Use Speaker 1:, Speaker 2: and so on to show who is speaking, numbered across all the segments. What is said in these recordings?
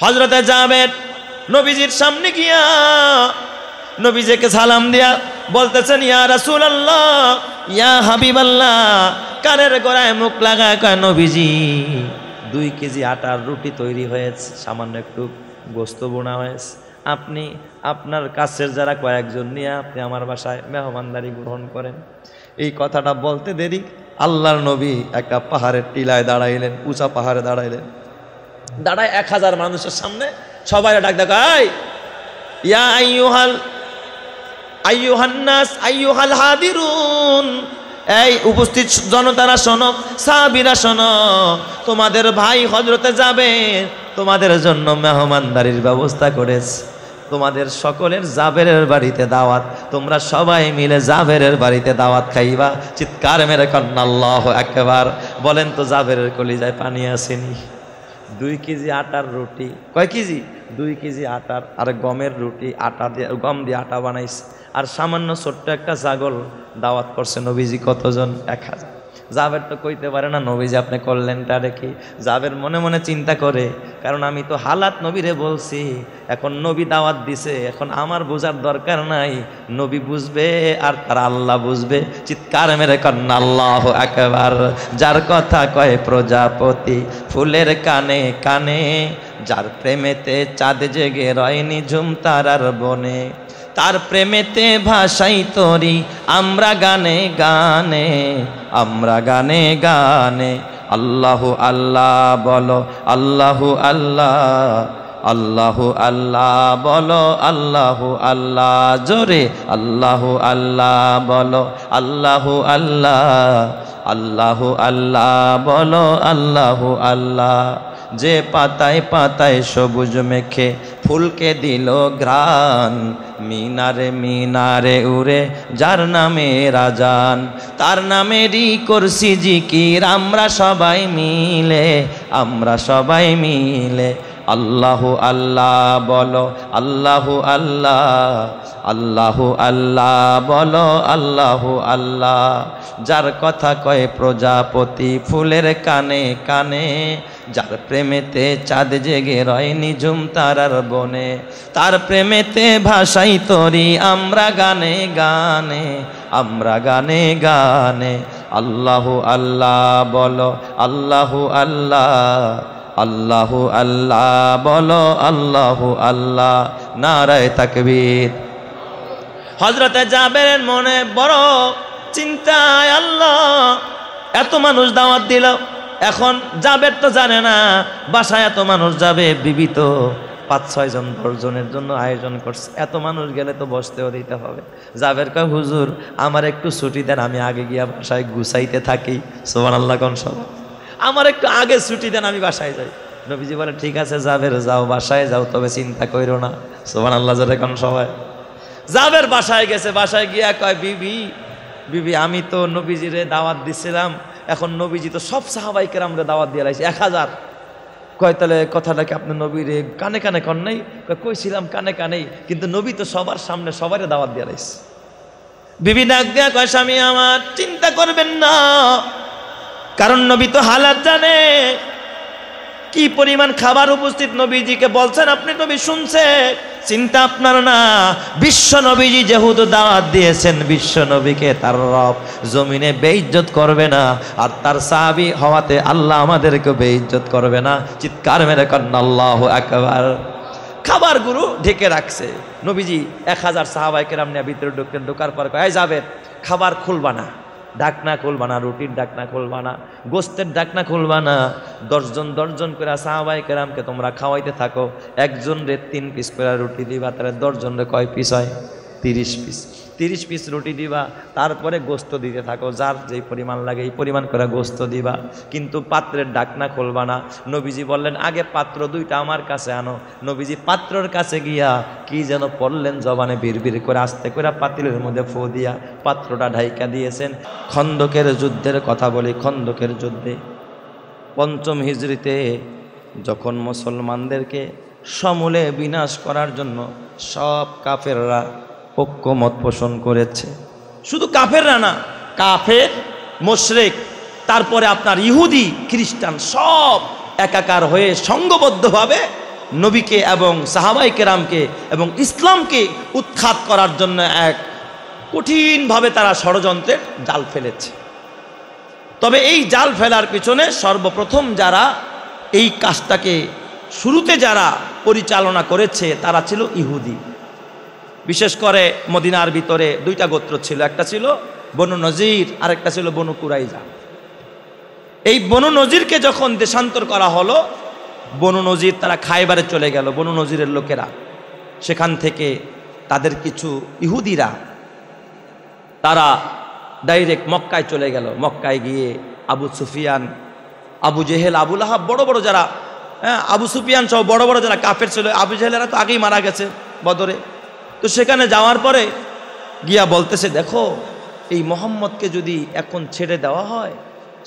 Speaker 1: হযরতে জাবের নবীজির সামনে গিয়া নবীজিকে সালাম দিয়া বলতেছেন, ইয়া রাসূলুল্লাহ, ইয়া হাবিবাল্লাহ। কানের গোড়ায় মুখ লাগায় কয়, নবীজি 2 কেজি আটার রুটি তৈরি হয়েছে, সামান্য একটু গোস্ত বোনা হয়েছে, আপনি আপনার কাছের যারা কয়েকজন নিয়ে আপনি আমার বাসায় মেহমানদারি গ্রহণ করেন। এই কথাটা বলতে দেরি আল্লাহর নবী একটা পাহাড়ের টিলায় দাঁড়াইলেন, উঁচা পাহাড়ে দাঁড়াইলেন। দাঁড়ায় 1000 মানুষের সামনে সবাই ডাক দেখায়, ইয়া আইয়ুহান নাস আইয়ুহাল হাদিরুন, এই উপস্থিত জনতারা শোনো, সাহাবীরা শোনো, তোমাদের ভাই হযরতে জাবের তোমাদের জন্য মেহমানদারির ব্যবস্থা করেছে। তোমাদের সকলের জাবেরের বাড়িতে দাওয়াত, তোমরা সবাই মিলে জাবেরের বাড়িতে দাওয়াত খাইবা। চিৎকার মেরে কন্যা আল্লাহু আকবার। বলেন তো জাবেরের কলিজায় পানি আসেনি? 2 কেজি আটার রুটি, কয় কেজি? 2 কেজি আটার আর গমের রুটি, আটা দিয়ে গম দিয়ে আটা বানাইছে, আর সামান্য ছোট্ট একটা ছাগল দাওয়াত করছে নবীজি। কতজন? 1000। জাবের তো কইতে পারে না নবীজি আপনি করলেনটা রেখে। জাবের মনে মনে চিন্তা করে, কারণ আমি তো হালাত নবীরে বলছি, এখন নবী দাওয়াত দিছে, এখন আমার বোঝার দরকার নাই, নবী বুঝবে আর তার আল্লাহ বুঝবে। চিৎকার মেরে কন্যা আল্লাহু আকবার। যার কথা কয় প্রজাপতি ফুলের কানে কানে, যার প্রেমেতে চাঁদ জেগে রয়নি ঝুম তারার বনে, তার প্রেমেতে ভাষাই তরি আমরা গানে গানে, আমরা গানে গানে। আল্লাহু আল্লাহ বলো, আল্লাহু আল্লাহ, আল্লাহু আল্লাহ বলো, আল্লাহু আল্লাহ জোরে, আল্লাহু আল্লাহ বলো, আল্লাহু আল্লাহ, আল্লাহু আল্লাহ বলো, আল্লাহু আল্লাহ। যে পাতায় পাতায় সবুজ মেখে ফুলকে দিল ঘ্রাণ, মিনারে মিনারে উড়ে যার নামে রাজান, তার নামেরই করছি জিকির আমরা সবাই মিলে, আমরা সবাই মিলে। আল্লাহু আল্লাহ বলো, আল্লাহু আল্লাহ, আল্লাহু আল্লাহ বলো, আল্লাহু আল্লাহ। যার কথা কয় প্রজাপতি ফুলের কানে কানে, যার প্রেমেতে চাঁদ জেগে রয়নি ঝুম তারার বনে, তার প্রেমেতে ভাষাই তরি আমরা গানে গানে, আমরা গানে গানে। আল্লাহু আল্লাহ বলো, আল্লাহু আল্লাহ, আল্লাহু আল্লাহ বলো, আল্লাহু আল্লাহ। নারায়ে তাকবীর। হযরতে জাবেরের মনে বড় চিন্তায়, আল্লাহ এত মানুষ দাওয়াত দিল, এখন জাবের তো জানে না বাসায় এত মানুষ যাবে, বিবি তো 5-6 জন 10 জনের জন্য আয়োজন করছে, এত মানুষ গেলে তো বসতেও দিতে হবে। জাবের কয়, হুজুর আমার একটু ছুটি দেন, আমি আগে গিয়া বাসায় গুছাইতে থাকি। সুবহানাল্লাহ কোন সবাই, আমার একটু আগে ছুটি দেন, আমি বাসায় যাই। নবীজি বলে, ঠিক আছে জাবের যাও, বাসায় যাও, তবে চিন্তা কইরো না। সুবহানাল্লাহ জোরে কোন সবাই। জাবের বাসায় গেছে, বাসায় গিয়া কয়, বিবি বিবি আমি তো নবীজিরে দাওয়াত দিছিলাম, এখন নবীজি তো সব সাহাবায়ে কেরামরে দাওয়াত দিয়ে লাইছে 1000। কয় তাহলে কথাটাকে আপনি নবীরে কানে কানে কন নাই? কইছিলাম কানে কানেই, কিন্তু নবী তো সবার সামনে সবারে দাওয়াত দিয়ে লাইছে। বিবি ডাক দিয়া কয়, স্বামী আমার চিন্তা করবেন না, কারণ নবী তো হালাত জানে, কি পরিমাণ খাবার উপস্থিত নবীজিকে বলছেন, আপনি নবী শুনছে, চিন্তা আপনার না। বিশ্ব নবীজি যেহেতু দাওয়াত দিয়েছেন, বিশ্ব নবীকে তার রব জমিনে বেইজ্জত করবে না, আর তার সাহাবী হওয়াতে আল্লাহ আমাদেরকে বেইজ্জত করবে না। চিৎকার মেরে কন্যা আল্লাহু আকবার। খাবার গুরু ঢেকে রাখছে, নবীজি 1000 সাহাবায়ে কেরাম নিয়ে ভিতরে ঢুকলেন। ঢোকার পর কয়, যাবে খাবার খুলবা না, ডাকনা খুলবা না, রুটির ডাকনা খুলবা না, গোস্তের ডাকনা খুলবা না। 10 জন করে সাহাবায়ে কেরামকে তোমরা খাওয়াইতে থাকো, একজনরে 3 পিস করে রুটি দিবা, তাহলে 10 জনরে কয় পিস হয়? 30 পিস। 30 পিস রুটি দিবা, তারপরে গোস্ত দিতে থাকো, যার যেই পরিমাণ লাগে এই পরিমাণ করে গোস্ত দিবা, কিন্তু পাত্রের ডাকনা খুলবা না। নবীজি বললেন, আগে পাত্র 2টা আমার কাছে আনো। নবীজি পাত্রর কাছে গিয়া কি যেন পড়লেন, জবানে বিড়বিড় করে আস্তে করে পাতিলের মধ্যে ফু দিয়া পাত্রটা ঢাইকা দিয়েছেন। খন্দকের যুদ্ধের কথা বলি, খন্দকের যুদ্ধে 5ম হিজরিতে যখন মুসলমানদেরকে সমূলে বিনাশ করার জন্য সব কাফেররা ঐক্যমত পোষণ করেছে, শুধু কাফেররা না, কাফের মুশরিক তারপরে আপনার ইহুদি খ্রিস্টান সব একাকার হয়ে সংঘবদ্ধভাবে নবীকে এবং সাহাবায়ে কেরামকে এবং ইসলামকে উৎখাত করার জন্য এক কঠিনভাবে তারা ষড়যন্ত্রের জাল ফেলেছে। তবে এই জাল ফেলার পিছনে সর্বপ্রথম যারা এই কাজটাকে শুরুতে যারা পরিচালনা করেছে তারা ছিল ইহুদি। বিশেষ করে মদিনার ভিতরে দুইটা গোত্র ছিল, একটা ছিল বনু নজির আর একটা ছিল বনু কুরাইজা। এই বনু নজিরকে যখন দেশান্তর করা হলো, বনু নজির তারা খায়বারে চলে গেল। বনু নজিরের লোকেরা সেখান থেকে তাদের কিছু ইহুদিরা তারা ডাইরেক্ট মক্কায় চলে গেল। মক্কায় গিয়ে আবু সুফিয়ান, আবু জেহেল, আবু লাহাব, বড় বড় যারা আবু সুফিয়ান সহ বড় বড় যারা কাফের ছিল, আবু জেহেলেরা তো আগেই মারা গেছে বদরে। তো সেখানে যাওয়ার পরে গিয়া বলতেছে, দেখো এই মোহাম্মদকে যদি এখন ছেড়ে দেওয়া হয়,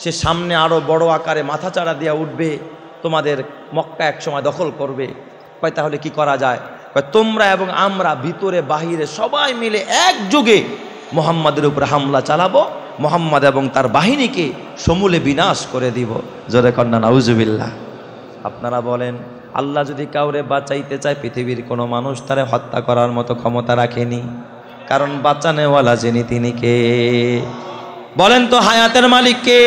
Speaker 1: সে সামনে আরও বড় আকারে মাথা চাড়া দিয়া উঠবে, তোমাদের মক্কা এক সময় দখল করবে। কয় তাহলে কি করা যায়? কয় তোমরা এবং আমরা ভিতরে বাহিরে সবাই মিলে একযোগে মোহাম্মদের উপরে হামলা চালাবো, মোহাম্মদ এবং তার বাহিনীকে সমূলে বিনাশ করে দিব। জোরে কন্যা নাউজুবিল্লাহ। আপনারা বলেন, আল্লাহ যদি কাউরে বাঁচাইতে চায়, পৃথিবীর কোনো মানুষ তারে হত্যা করার মতো ক্ষমতা রাখেনি, কারণ বাঁচানেওয়ালা যিনি তিনি কে? বলেন তো, হায়াতের মালিক কে?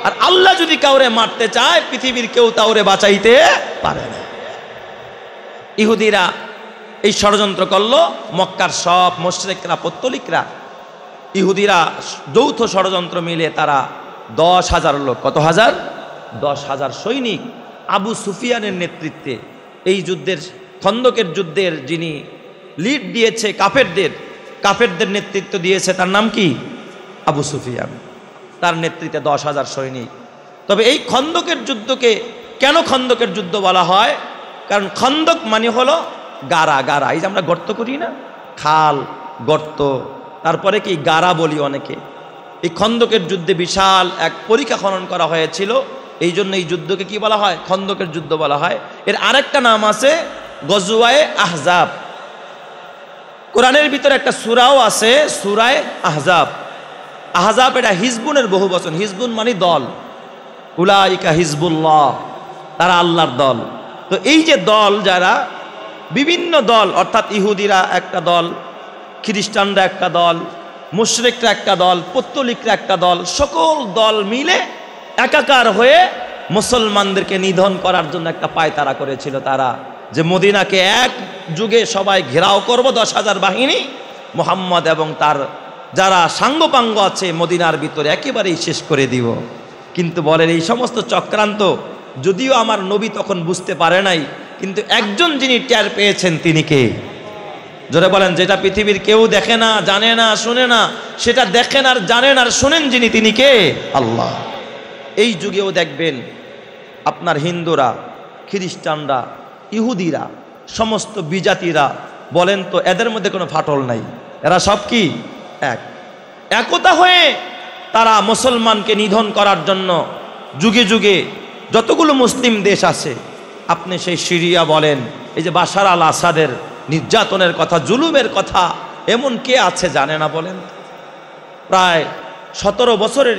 Speaker 1: আর আল্লাহ যদি কাউরে মারতে চায়, পৃথিবীর কেউ তাওরে বাঁচাইতে পারে না। ইহুদিরা এই ষড়যন্ত্র করলো, মক্কার সব মুশরিকরা, পত্তলিকরা, ইহুদিরা যৌথ ষড়যন্ত্র মিলে তারা 10,000 লোক, কত হাজার? 10,000 সৈনিক আবু সুফিয়ানের নেতৃত্বে এই যুদ্ধের, খন্দকের যুদ্ধের যিনি লিড দিয়েছে কাফেরদের নেতৃত্ব দিয়েছে, তার নাম কি? আবু সুফিয়ান। তার নেতৃত্বে 10,000 সৈনিক। তবে এই খন্দকের যুদ্ধকে কেন খন্দকের যুদ্ধ বলা হয়? কারণ খন্দক মানে হলো গারা। গারা, এই যে আমরা গর্ত করি না, খাল গর্ত, তারপরে কি গারা বলি অনেকে। এই খন্দকের যুদ্ধে বিশাল এক পরিখা খনন করা হয়েছিল, এই জন্য এই যুদ্ধকে কি বলা হয়? খন্দকের যুদ্ধ বলা হয়। এর আরেকটা নাম আছে গজওয়ায়ে আহজাব। কোরআনের ভিতরে একটা সূরাও আছে, সূরায়ে আহজাব। আহজাব এটা হিজবুনের বহু বচন। হিজবুন মানে দল। উলাইকা হিজবুল্লাহ, তারা আল্লাহর দল। তো এই যে দল, যারা বিভিন্ন দল, অর্থাৎ ইহুদিরা একটা দল, খ্রিস্টানরা একটা দল, মুশরিকরা একটা দল, পত্তলিকরা একটা দল, সকল দল মিলে একাকার হয়ে মুসলমানদেরকে নিধন করার জন্য একটা পায়তারা করেছিল তারা, যে মদিনাকে এক যুগে সবাই ঘেরাও করব, 10,000 বাহিনী, মুহাম্মদ এবং তার যারা সাঙ্গপাঙ্গ আছে মদিনার ভিতরে একেবারেই শেষ করে দিব। কিন্তু বলেন, এই সমস্ত চক্রান্ত যদিও আমার নবী তখন বুঝতে পারে নাই, কিন্তু একজন যিনি টের পেয়েছেন তিনি কে? জোরে বলেন। যেটা পৃথিবীর কেউ দেখে না, জানে না, শুনে না, সেটা দেখেন আর জানেন আর শুনেন যিনি, তিনি কে? আল্লাহ। এই যুগেও দেখবেন আপনার হিন্দুরা, খ্রিস্টানরা, ইহুদিরা, সমস্ত বিজাতিরা, বলেন তো এদের মধ্যে কোনো ফাটল নাই। এরা সব কি একতা হয়ে তারা মুসলমানকে নিধন করার জন্য যুগে যুগে যতগুলো মুসলিম দেশ আছে, আপনি সেই সিরিয়া বলেন, এই যে বাশার আল আসাদের নির্যাতনের কথা, জুলুমের কথা এমন কে আছে জানে না বলেন? প্রায় 17 বছরের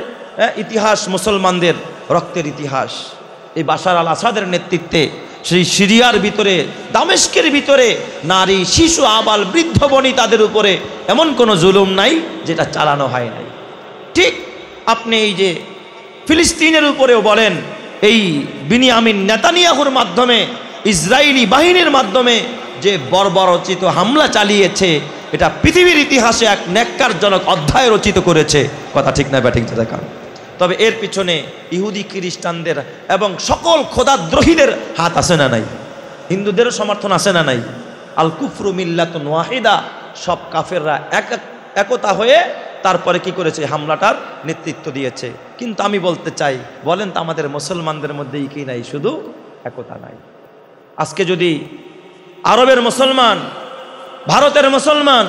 Speaker 1: ইতিহাস, মুসলমানদের রক্তের ইতিহাস। এই বাশার আল আসাদের নেতৃত্বে সেই সিরিয়ার ভিতরে, দামেস্কের ভিতরে নারী, শিশু, আবাল, বৃদ্ধ বনিতাদের উপরে এমন কোনো জুলুম নাই যেটা চালানো হয় নাই। ঠিক আপনি এই যে ফিলিস্তিনের উপরেও বলেন, এই বিনিয়ামিন নেতানিয়াহুর মাধ্যমে, ইসরায়েলি বাহিনীর মাধ্যমে যে বর্বরচিত হামলা চালিয়েছে, এটা পৃথিবীর ইতিহাসে এক ন্যাক্কারজনক অধ্যায় রচিত করেছে। কথা ঠিক না ব্যাঠিক? দেখা। তবে এর পিছনে ইহুদি, খ্রিস্টানদের এবং সকল খোদাদ্রোহীদের হাত আছে না নাই? হিন্দুদেরও সমর্থন আছে না নাই? আল কুফরু মিল্লাতুন ওয়াহিদা, সব কাফেররা একতা হয়ে তারপরে কি করেছে? হামলাটার নেতৃত্ব দিয়েছে। কিন্তু আমি বলতে চাই, বলেন তো আমাদের মুসলমানদের মধ্যে কি নাই? শুধু একতা নাই। আজকে যদি আরবের মুসলমান, ভারতের মুসলমান,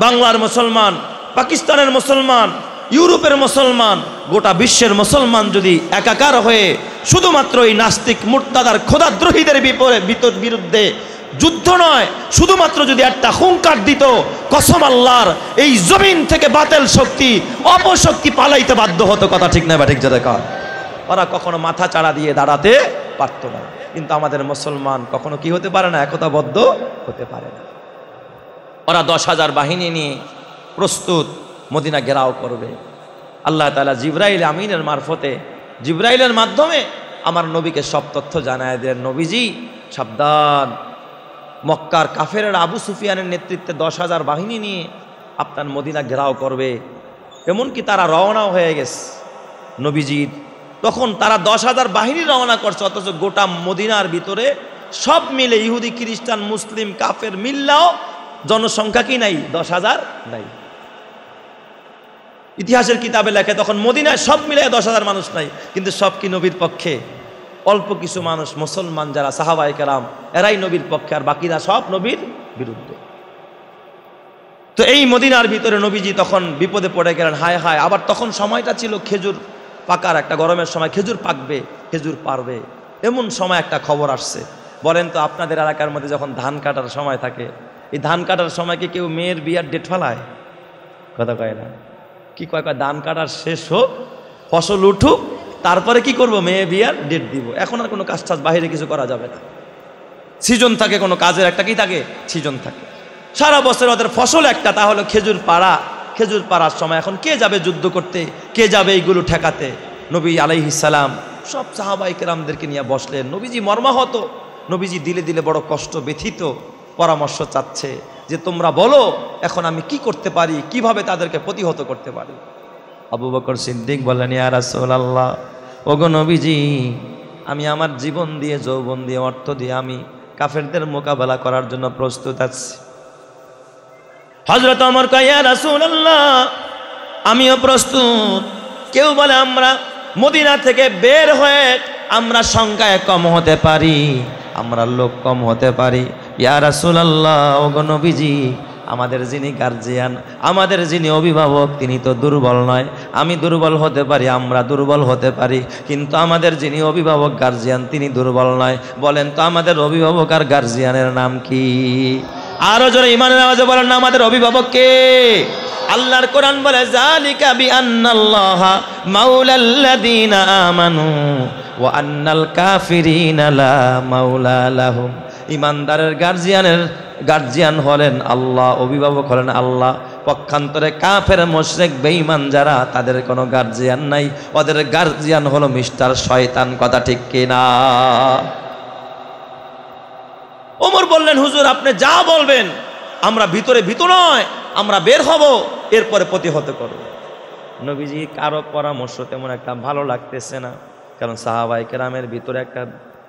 Speaker 1: বাংলার মুসলমান, পাকিস্তানের মুসলমান, ইউরোপের মুসলমান, গোটা বিশ্বের মুসলমান যদি একাকার হয়ে শুধুমাত্র এই নাস্তিক, মুরতাদার, খোদাদ্রোহীদের বিরুদ্ধে যুদ্ধ নয়, শুধুমাত্র যদি একটা হুঙ্কার দিত, কসম আল্লাহর, এই জমিন থেকে বাতিল শক্তি, অপশক্তি পালাইতে বাধ্য হতো। কথা ঠিক না ব্যাঠিক? যাদের ওরা কখনো মাথা চাড়া দিয়ে দাঁড়াতে পারত না। কিন্তু আমাদের মুসলমান কখনো কি হতে পারে না, একতাবদ্ধ হতে পারে না। ওরা 10,000 বাহিনী নিয়ে প্রস্তুত, মদিনা ঘেরাও করবে। আল্লাহ তাআলা জিবরাইল আমিনের মারফতে, জিবরাইলের মাধ্যমে আমার নবীকে সব তথ্য জানায় দেন, নবীজি সাবধান, মক্কার কাফেরের আবু সুফিয়ানের নেতৃত্বে 10,000 বাহিনী নিয়ে আপনার মদিনা ঘেরাও করবে। এমনকি তারা রওনাও হয়ে গেছে। নবীজির তখন তারা 10,000 বাহিনী রওনা করছে, অথচ গোটা মদিনার ভিতরে সব মিলে ইহুদি খ্রিস্টান মুসলিম কাফের মিল্লাও জনসংখ্যা কি নাই, 10,000 নাই। ইতিহাসের কিতাবে লেখে তখন মদিনায় সব মিলে 10,000 মানুষ নাই, কিন্তু সব কি নবীর পক্ষে? অল্প কিছু মানুষ মুসলমান যারা সাহাবায়ে কেরাম, এরাই নবীর পক্ষে, আর বাকিরা সব নবীর বিরুদ্ধে। তো এই মদিনার ভিতরে নবীজি তখন বিপদে পড়ে গেলেন। হায় হায়, আবার তখন সময়টা ছিল খেজুর পাকার, একটা গরমের সময় খেজুর পাকবে, খেজুর পারবে, এমন সময় একটা খবর আসছে। বলেন তো আপনাদের এলাকার মধ্যে যখন ধান কাটার সময় থাকে, এই ধান কাটার সময় কি কেউ মেয়ের বিয়ার ডেট ফেলায়? কথা কয় না, কি কয়, ধান কাটার শেষ হোক, ফসল উঠুক, তারপরে কি করব, মেয়ে বিয়ার ডেট দিব। এখন আর কোনো কাজ টাজ বাইরে কিছু করা যাবে না। সিজন থাকে, কোনো কাজের একটা কি থাকে, সিজন থাকে। সারা বছর ওদের ফসল একটা, তা হলো খেজুর পাড়া। খেজুর পাড়ার সময় এখন কে যাবে যুদ্ধ করতে, কে যাবে এইগুলো ঠেকাতে? নবী আলাইহিস সালাম সব সাহাবায়ে কেরামদেরকে নিয়ে বসলেন। নবীজি মর্মাহত, নবীজি দিলে দিলে বড় কষ্ট, ব্যথিত, পরামর্শ চাচ্ছে যে তোমরা বলো এখন আমি কি করতে পারি, কিভাবে তাদেরকে প্রতিহত করতে পারি। আবু বকর সিদ্দিক বললেন, ইয়া রাসূলুল্লাহ, ওগো নবীজি, আমি আমার জীবন দিয়ে, যৌবন দিয়ে, অর্থ দিয়ে আমি কাফেরদের মোকাবেলা করার জন্য প্রস্তুত আছি। হযরত ওমর কয়, ইয়া রাসূলুল্লাহ, আমিও প্রস্তুত। কেউ বলে আমরা মদিনা থেকে বের হয়ে আমরা সংখ্যায় কম হতে পারি, আমরা লোক কম হতে পারি। ইয়া রাসূলুল্লাহ, ওগো নবীজি, আমাদের যিনি গার্জিয়ান, আমাদের যিনি অভিভাবক, তিনি তো দুর্বল নয়। আমি দুর্বল হতে পারি, আমরা দুর্বল হতে পারি, কিন্তু আমাদের যিনি অভিভাবক গার্জিয়ান তিনি দুর্বল নয়। বলেন তো আমাদের অভিভাবক আর গার্জিয়ানের নাম কি? আরো জোরে ঈমানের আওয়াজে বলেন না, আমাদের অভিভাবক কে? আল্লাহর কোরআন বলে, যালিকা বিআন্নাল্লাহা মাওলাল্লাযীনা আমানু ওয়া আন্নাল কাফিরিনা লা মাওলা লাহুম। ঈমানদারের গার্জিয়ান হলেন আল্লাহ, অভিভাবক হলেন আল্লাহ। পক্ষান্তরে কাফের মুশরিক বেঈমান যারা, তাদের কোনো গার্জিয়ান নাই, ওদের গার্জিয়ান হলো মিস্টার শয়তান। কথা ঠিক কিনা? ওমর বললেন, হুজুর আপনি যা বলবেন, আমরা ভিতরে নয়, আমরা বের হব, এরপরে প্রতিহত করব। নবীজি কারো পরামর্শ তেমন একটা ভালো লাগতেছে না, কারণ সাহাবায়ে কেরামের ভিতরে একটা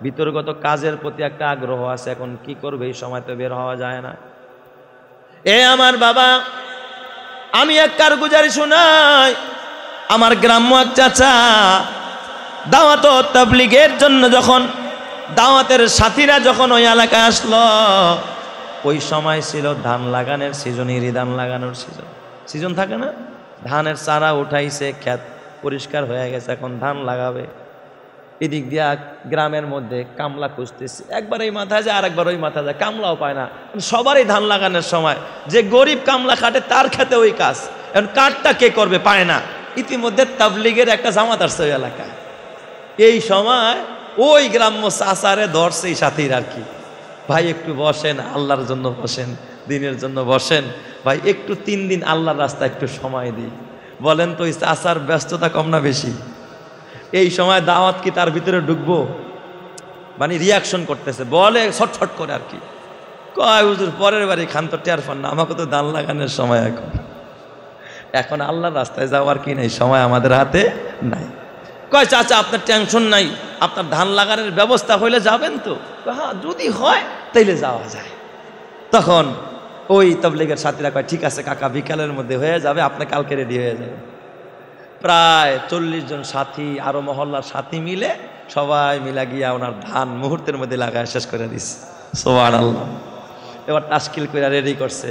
Speaker 1: ভিতরগত কাজের প্রতি একটা আগ্রহ আছে। এখন কি করবে, এই সময় তো বের হওয়া যায় না। এ আমার বাবা, আমি এক কারগুজারি শোনাই। আমার গ্রাম্য এক চাচা দাওয়াত ও তাবলীগের জন্য যখন দাওয়াতের সাথীরা যখন ওই এলাকায় আসলো, ওই সময় ছিল ধান লাগানোর সিজন, ধান লাগানোর সিজন থাকে না, ধানের চারা উঠাইছে, ক্ষেত পরিষ্কার হয়ে গেছে, এখন ধান লাগাবে। এদিক দিয়া গ্রামের মধ্যে কামলা খুঁজতেছে, একবার এই মাথায় যায়, আরেকবার ওই মাথায় যায়, কামলাও পায় না। সবারই ধান লাগানোর সময়, যে গরিব কামলা খাটে তার খেতে ওই কাজ, এখন কাঠটা কে করবে, পায় না। ইতিমধ্যে তাবলীগের একটা জামাত আসছে ওই এলাকায়। এই সময় ওই গ্রাম্য চাচারে ধরছে এই সাথীর, আর কি, ভাই একটু বসেন, আল্লাহর জন্য বসেন, দিনের জন্য বসেন, ভাই একটু 3 দিন আল্লাহর রাস্তায় একটু সময় দিই। বলেন তো, ওই চাচার ব্যস্ততা কম না বেশি? এই সময় দাওয়াত কি তার ভিতরে ঢুকবো? মানে রিয়াকশন করতেছে, বলে ছটফট করে, আর কি, কয় হুজুর পরের বাড়ি খান তো টের পান না, আমাকে তো ধান লাগানোর সময়, এখন আল্লাহর রাস্তায় যাওয়ার কি নাই, সময় আমাদের হাতে নাই। কয় চাচা আপনার টেনশন নাই, আপনার ধান লাগানোর ব্যবস্থা হইলে যাবেন তো? হ্যাঁ, যদি হয় তাইলে যাওয়া যায়। তখন ওই তাবলীগের সাথীরা কয়, ঠিক আছে কাকা, বিকালের মধ্যে হয়ে যাবে, আপনি কালকে রেডি হয়ে যাবে। প্রায় 40 জন সাথী, আরো মহল্লার সাথী মিলে সবাই মিলা গিয়া ওনার ধান মুহূর্তের মধ্যে লাগায় শেষ করে দিচ্ছে। সুবহানাল্লাহ। এবার তাশকিল করে রেডি করছে।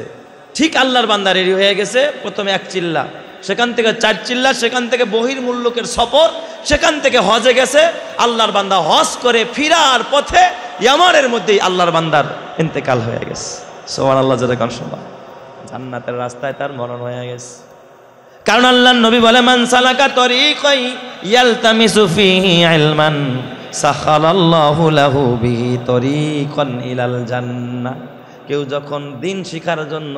Speaker 1: ঠিক আল্লাহর বান্দা রেডি হয়ে গেছে। প্রথমে 1 চিল্লা, সেখান থেকে 4 চিল্লা, সেখান থেকে বহির্মুল্লকের সফর, সেখান থেকে হজে গেছে। আল্লাহর বান্দা হজ করে ফিরার পথে ইয়ামানের মধ্যেই আল্লাহর বান্দার ইন্তেকাল হয়ে গেছে। সুবহানাল্লাহ, যেরকম সময় জান্নাতের রাস্তায় তার মরণ হয়ে গেছে। কারণ আল্লাহর নবী বলে, মান সালাকা তরিকাই ইয়ালতামিসু ফিহি ইলমান সাখালাল্লাহু লাহু বিহি তরিকান ইলাল জান্নাহ। কেউ যখন দিন শিখার জন্য,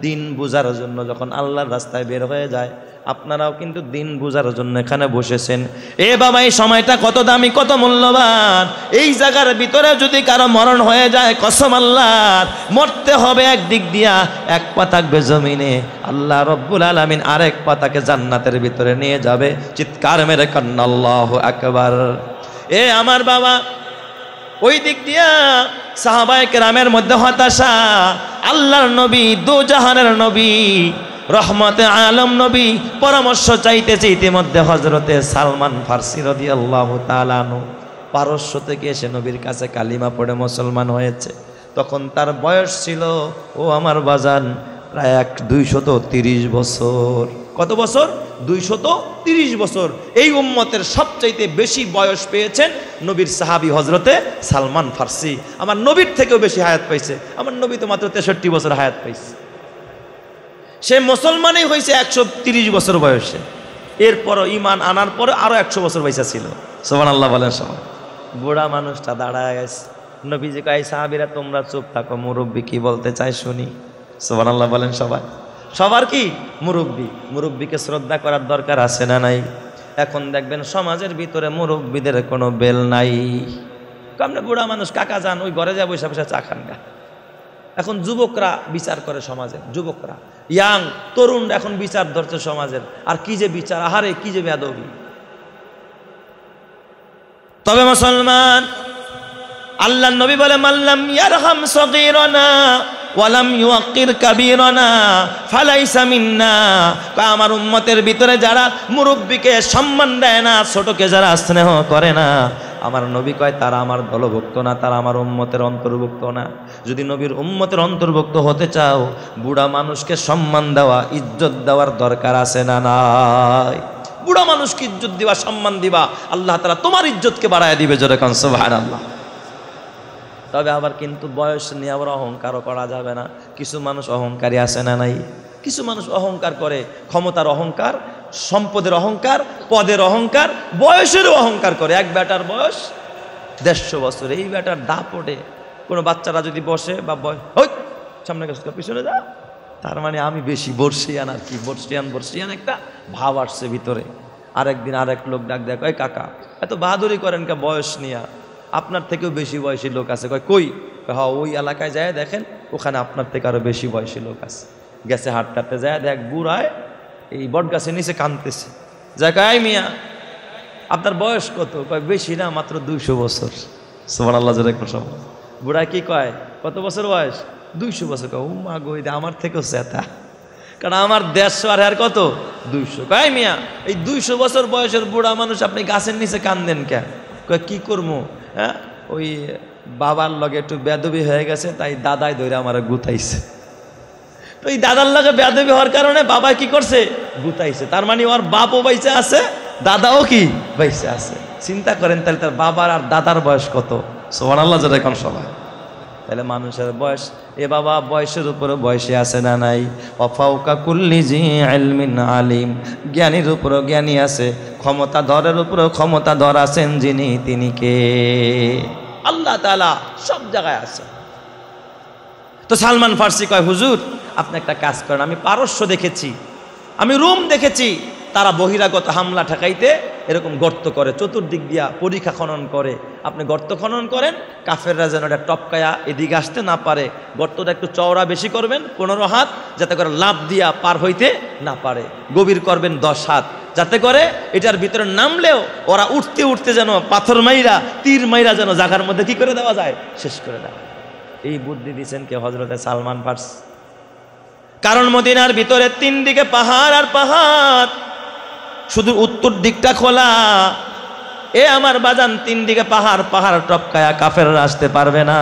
Speaker 1: দিন বুঝার জন্য যখন আল্লাহর রাস্তায় বের হয়ে যায়, আপনারাও কিন্তু দিন বুঝার জন্য এখানে বসেছেন। এ বাবা, এই সময়টা কত দামি, কত মূল্যবান। এই জায়গার ভিতরে যদি কারো মরণ হয়ে যায়, কসম আল্লাহর, মরতে হবে একদিক দিয়া, এক পা থাকবে জমিনে, আল্লাহ রব্বুল আলামিন আরেক পা তাকে জান্নাতের ভিতরে নিয়ে যাবে। চিৎকার মেরে কান্না আল্লাহু আকবার। এ আমার বাবা, ওই দিক দিয়া সাহাবায়ে কেরামের মধ্যে হতাশা। আল্লাহর নবী, দু জাহানের নবী, রহমতে আলম নবী পরামর্শ চাইতেছে। ইতিমধ্যে হযরতে সালমান ফারসি রাদিয়াল্লাহু তাআলা আনহু পারস্য থেকে এসে নবীর কাছে কালিমা পড়ে মুসলমান হয়েছে। তখন তার বয়স ছিল, ও আমার বাজান, প্রায় 230 বছর। কত বছর? 230 বছর। এই উম্মতের সবচাইতে বেশি বয়স পেয়েছেন নবীর সাহাবী হযরতে সালমান ফারসি। আমার নবীর থেকেও বেশি হায়াত পাইছে। আমার নবী তো মাত্র 63 বছর হায়াত পাইছে। সে মুসলমানই হয়েছে 130 বছর বয়সে। এরপরও ঈমান আনার পরে আরো 100 বছর বয়সা ছিল। সুবহানাল্লাহ বলেন সবাই। বুড়া মানুষটা দাঁড়ায় গেছে। নবীজি কয়, সাহাবীরা তোমরা চুপ থাকো, মুরব্বী কি বলতে চায় শুনি। সুবহানাল্লাহ বলেন সবাই। সবার কি? মুরব্বী। মুরব্বীকে শ্রদ্ধা করার দরকার আছে না নাই? এখন দেখবেন সমাজের ভিতরে মুরব্বীদের কোনো বেল নাই। কেমনে বুড়া মানুষ, কাকা যান, ওই ঘরে যা বসে বসে চা খান গা। এখন যুবকরা বিচার করে সমাজের, যুবকরা ইয়াং তরুণ এখন বিচার ধরছে সমাজের। আর কি যে বিচার, আহারে কি যে বেয়াদবি। তবে মুসলমান, আল্লাহর নবী বলে, মাল্লাম ইয়ারহাম সগীরানা ওয়ালাম ইউকির কাবীরানা ফালাইসা মিন্না। আমার উম্মতের ভিতরে যারা মুরব্বীকে সম্মান দেয় না, ছোটকে যারা স্নেহ করে না, আমার নবী কয় তারা আমার দলভুক্ত না, তারা আমার উম্মতের অন্তর্ভুক্ত না। যদি নবীর উম্মতের অন্তর্ভুক্ত হতে চাও, বুড়া মানুষকে সম্মান দেওয়া, ইজ্জত দেওয়ার দরকার আছে না নাই? বুড়া মানুষকে ইজ্জত দিবা, সম্মান দিবা, আল্লাহ তাআলা তোমার ইজ্জতকে বাড়ায় দিবে। জোরে কান সুবহানাল্লাহ। তবে আবার কিন্তু বয়স নিয়ে আবার অহংকারও করা যাবে না। কিছু মানুষ অহংকারী আছে না নাই? কিছু মানুষ অহংকার করে, ক্ষমতার অহংকার, সম্পদের অহংকার, পদের অহংকার, বয়সেরও অহংকার করে। এক বেটার বয়স 150 বছর, এই বেটার দাপটে কোনো বাচ্চারা যদি বসে বা ওই সামনে গেছে পিছনে যা, তার মানে আমি বেশি বর্ষিয়ান। আর কি বর্ষিয়ান একটা ভাব আসছে ভিতরে। আরেকদিন আরেক লোক ডাক দেয়, কয় কাকা এত বাহাদুরি করেন কে বয়স নিয়া? আপনার থেকেও বেশি বয়সী লোক আছে। কই? হ্যাঁ, ওই এলাকায় যায় দেখেন, ওখানে আপনার থেকে আরো বেশি বয়সী লোক আছে। গেছে হাঁটতে যায়, দেখ বুড়ায় এই বট গাছের নিচে কাঁদতেছে। যাই মিয়া, আপনার বয়স কত? কয় বেশি না, মাত্র 200 বছর। সুবহানাল্লাহ। বুড়া কি কয়, কত বছর বয়স? 200 বছর। কয় ও মা গো, আমার থেকেও চেতা, কারণ আমার 150 আর আর কত 200। কয় মিয়া, এই 200 বছর বয়সের বুড়া মানুষ আপনি গাছের নিচে কান্দেন কেন? কয় কি করবো, হ্যাঁ ওই বাবার লগে একটু বেয়াদবি হয়ে গেছে, তাই দাদাই ধরে আমার গুতাইছে। তো এই দাদার লগে বেয়াদবি হওয়ার কারণে বাবা কি করছে? গুতাইছে। তার মানে ওর বাপও বাইসে আছে, দাদাও কি বাইসে আছে। চিন্তা করেন তাহলে তার বাবার আর দাদার বয়স কত। সুবহানাল্লাহ যারা এখন সবাই। তাহলে মানুষের বয়স, এ বাবা বয়সের উপরে বয়সে আছে না নাই? ওয়াফাউকা কুল্লি জি ইলমিন আলিম, জ্ঞানীর উপরও জ্ঞানী আছে, ক্ষমতাধরের উপরও ক্ষমতাধর আছেন যিনি, তিনি কে? আল্লাহ তাআলা সব জায়গায় আছে। তো সালমান ফারসি কয়, হুজুর আপনি একটা কাজ করেন, আমি পারস্য দেখেছি, আমি রোম দেখেছি, তারা বহিরাগত হামলা ঠেকাইতে এরকম গর্ত করে, চতুর্দিক দিয়া পরীক্ষা খনন করে। আপনি গর্ত খনন করেন, কাফেররা যেন এটা টপকায়া এদিকে আসতে না পারে। গর্তটা একটু চওড়া বেশি করবেন, 15 হাত, যাতে করে লাফ দিয়া পার হইতে না পারে। গভীর করবেন 10 হাত, যাতে করে এটার ভিতরে নামলেও ওরা উঠতে উঠতে যেন পাথর মাইরা, তীর মাইরা যেন জায়গার মধ্যে কি করে দেওয়া যায়, শেষ করে দেওয়া। এই বুদ্ধি দিয়েছেন কে? হযরতে সালমান ফারসি। কারণ মদিনার ভিতরে 3 দিকে পাহাড় আর পাহাড়, শুধু উত্তর দিকটা খোলা। এ আমার বাজান, 3 দিকে পাহাড়, পাহাড় টপকায়া কাফেররা আসতে পারবে না।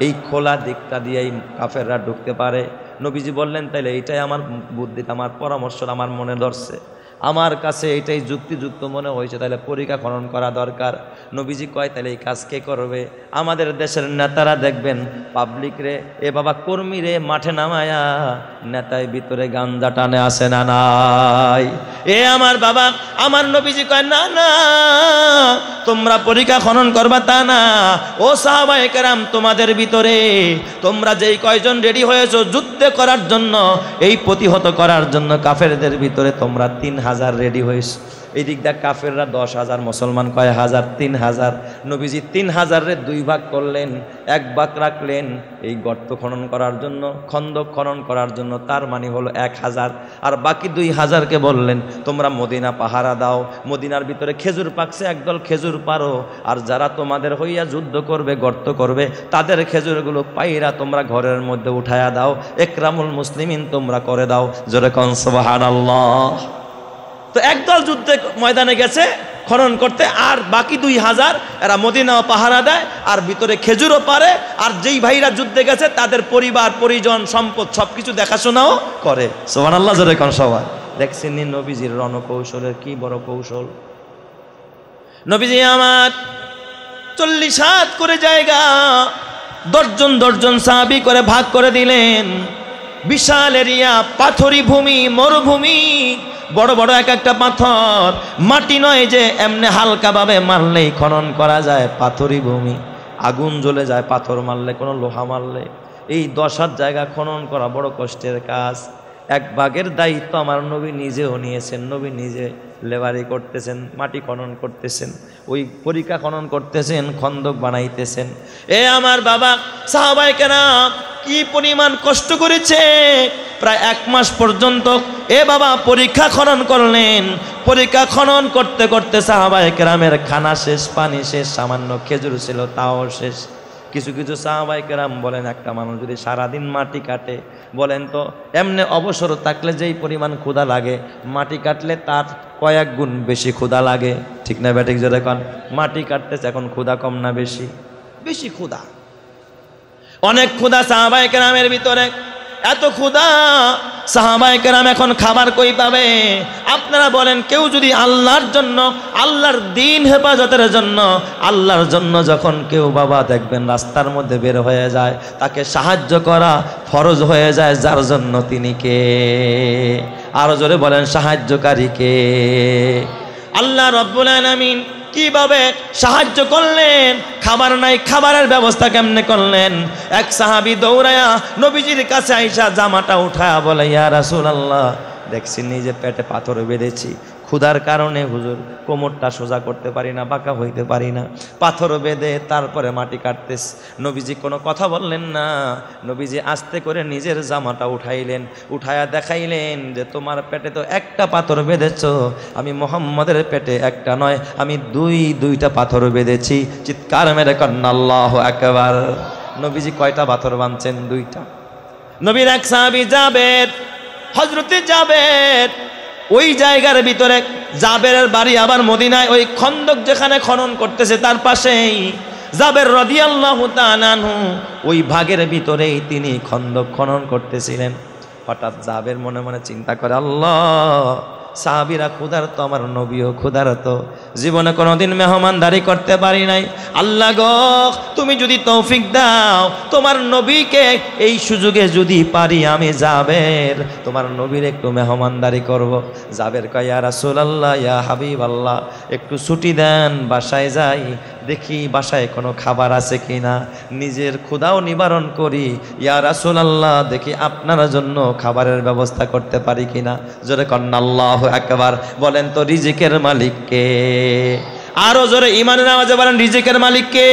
Speaker 1: এই খোলা দিকটা দিয়েই কাফেররা ঢুকতে পারে। নবীজি বললেন, তাইলে এইটাই আমার বুদ্ধিটা, আমার পরামর্শ আমার মনে ধরছে। আমার কাছে এটাই যুক্তিযুক্ত মনে হয়েছে, তাহলে পরীক্ষা খনন করা দরকার। নবীজি কয় তাহলে এই কাজ কে করবে? আমাদের দেশের নেতারা দেখবেন পাবলিক রে, এ বাবা কর্মী রে মাঠে নামায়া নেতায় ভিতরে গাঞ্জা টানে আসে না নাই? এ আমার বাবা, আমার নবীজি কয় না না, তোমরা পরীক্ষা খনন করবা তা না। ও সাহাবায়ে কেরাম, তোমাদের ভিতরে তোমরা যেই কয়জন রেডি হয়েছো যুদ্ধে করার জন্য, এই প্রতিহত করার জন্য কাফেরদের ভিতরে তোমরা 3000 রেডি হয়েছো। এই দিক দিয়ে কাফেররা 10,000, মুসলমান কয় হাজার? 3000। নবীজি 3000 রে 2 ভাগ করলেন, 1 ভাগ রাখলেন এই গর্ত খনন করার জন্য, খন্দক খনন করার জন্য, তার মানে হলো 1000। আর বাকি 2000কে বললেন তোমরা মদিনা পাহারা দাও, মদিনার ভিতরে খেজুর পাকছে, একদল খেজুর পারো, আর যারা তোমাদের হইয়া যুদ্ধ করবে, গর্ত করবে, তাদের খেজুরগুলো পাইরা তোমরা ঘরের মধ্যে উঠায়া দাও, একরামুল মুসলিমিন তোমরা করে দাও। জোরে কোন সুবহানাল্লাহ। তো একদল যুদ্ধে ময়দানে গেছে খনন করতে, আর বাকি 2000 এরা মদিনা পাহারা দেয় আর ভিতরে খেজুরও পারে, আর যেই ভাইরা যুদ্ধে গেছে তাদের পরিবার পরিজন সম্পদ সবকিছু দেখাশোনাও করে। সুবহানাল্লাহ, জোরে কোন সবাই। দেখছেন নবীজির রণকৌশলের কি বড় কৌশল। নবীজি আমার 40 হাত করে জায়গা 10 জন সাহাবী করে ভাগ করে দিলেন। বিশাল এরিয়া, পাথরি ভূমি, মরুভূমি, বড় বড় এক একটা পাথর, মাটি নয় যে এমনি হালকাভাবে মারলেই খনন করা যায়। পাথরি ভূমি, আগুন জ্বলে যায় পাথর মারলে, কোনো লোহা মারলে। এই 10 হাত জায়গা খনন করা বড় কষ্টের কাজ। 1 ভাগের দায়িত্ব আমার নবী নিজেও নিয়েছেন। নবী নিজে লেবারি করতেছেন, মাটি খনন করতেছেন, ওই পরীক্ষা খনন করতেছেন, খন্দক বানাইতেছেন। এ আমার বাবা, সাহাবায়ে কেরাম কি পরিমাণ কষ্ট করেছে, প্রায় 1 মাস পর্যন্ত এ বাবা পরীক্ষা খনন করলেন। পরীক্ষা খনন করতে করতে সাহাবায়ে কেরামের খানা শেষ, পানি শেষ, সামান্য খেজুর ছিল তাও শেষ। কিছু কিছু সাহাবায়ে কেরাম বলেন, একটা মানুষ যদি সারাদিন মাটি কাটে, বলেন তো এমনি অবসর থাকলে যেই পরিমাণ ক্ষুধা লাগে, মাটি কাটলে তার কয়েক গুণ বেশি ক্ষুধা লাগে। ঠিক না ব্যাটিক? জোরে কোন। মাটি কাটতেছে এখন ক্ষুধা কম না বেশি? বেশি ক্ষুধা, অনেক ক্ষুধা সাহাবায়ে কেরামের ভিতরে। এত ক্ষুধা, সাহাবায়ে কেরাম এখন খাবার কই পাবে? আপনারা বলেন, কেউ যদি আল্লাহর জন্য, আল্লাহর দ্বীন হেফাজতের জন্য, আল্লাহর জন্য যখন কেউ বাবা দেখবেন রাস্তার মধ্যে বের হয়ে যায়, তাকে সাহায্য করা ফরজ হয়ে যায়। যার জন্য তিনি কে? আরো জোরে বলেন, সাহায্যকারী কে? আল্লাহ রাব্বুল আলামিন কিভাবে সাহায্য করলেন? খাবার নাই, খাবারের ব্যবস্থা কেমনে করলেন? এক সাহাবী দৌড়ায়া নবীজির কাছে আইসা জামাটা উঠায়া বলে, ইয়া রাসূলুল্লাহ, দেখছি নিজে পেটে পাথর বেঁধেছি, ক্ষুধার কারণে হুজুর কোমরটা সোজা করতে পারি না, বাঁকা হইতে পারি না, পাথর বেঁধে তারপরে মাটি কাটতেছ। নবীজি কোনো কথা বললেন না। নবীজি আস্তে করে নিজের জামাটা উঠাইলেন, উঠায়া দেখাইলেন যে তোমার পেটে তো একটা পাথর বেঁধেছ, আমি মুহাম্মদের পেটে একটা নয়, আমি দুইটা পাথর বেঁধেছি। চিৎকার মেরে কন্না আল্লাহু আকবার। নবীজি কয়টা পাথর বাঁধছেন? 2টা। নবীর এক সাহাবী জাবের, হযরতে জাবের, ওই জায়গার ভিতরে, জাবেরের বাড়ি আবার মদিনায়, ওই খন্দক যেখানে খনন করতেছে তার পাশেই জাবের রাদিয়াল্লাহু তাআলা আনহু, ওই ভাগের ভিতরেই তিনি খন্দক খনন করতেছিলেন। হঠাৎ জাবের মনে মনে চিন্তা করে, আল্লাহ, সাহাবীরা ক্ষুধার্ত, আমার নবীও ক্ষুধার্ত, জীবনে কোনোদিন মেহমানদারি করতে পারি নাই। আল্লাহ গো, তুমি যদি তৌফিক দাও, তোমার নবীকে এই সুযোগে যদি পারি, আমি জাবের তোমার নবীর একটু মেহমানদারি করব। জাবের কয়, ইয়া রাসূলুল্লাহ, ইয়া হাবিবাল্লাহ, একটু ছুটি দেন, বাসায় যাই, দেখি বাসায় কোনো খাবার আছে কিনা, নিজের ক্ষুধাও নিবারণ করি। ইয়া রাসূলুল্লাহ, দেখি আপনার জন্য খাবারের ব্যবস্থা করতে পারি কিনা। জোরে কন্না আল্লাহু আকবার। বলেন তো রিজিকের মালিক কে? আরো জোরে ঈমানের আওয়াজে বলেন, রিজিকের মালিক কে?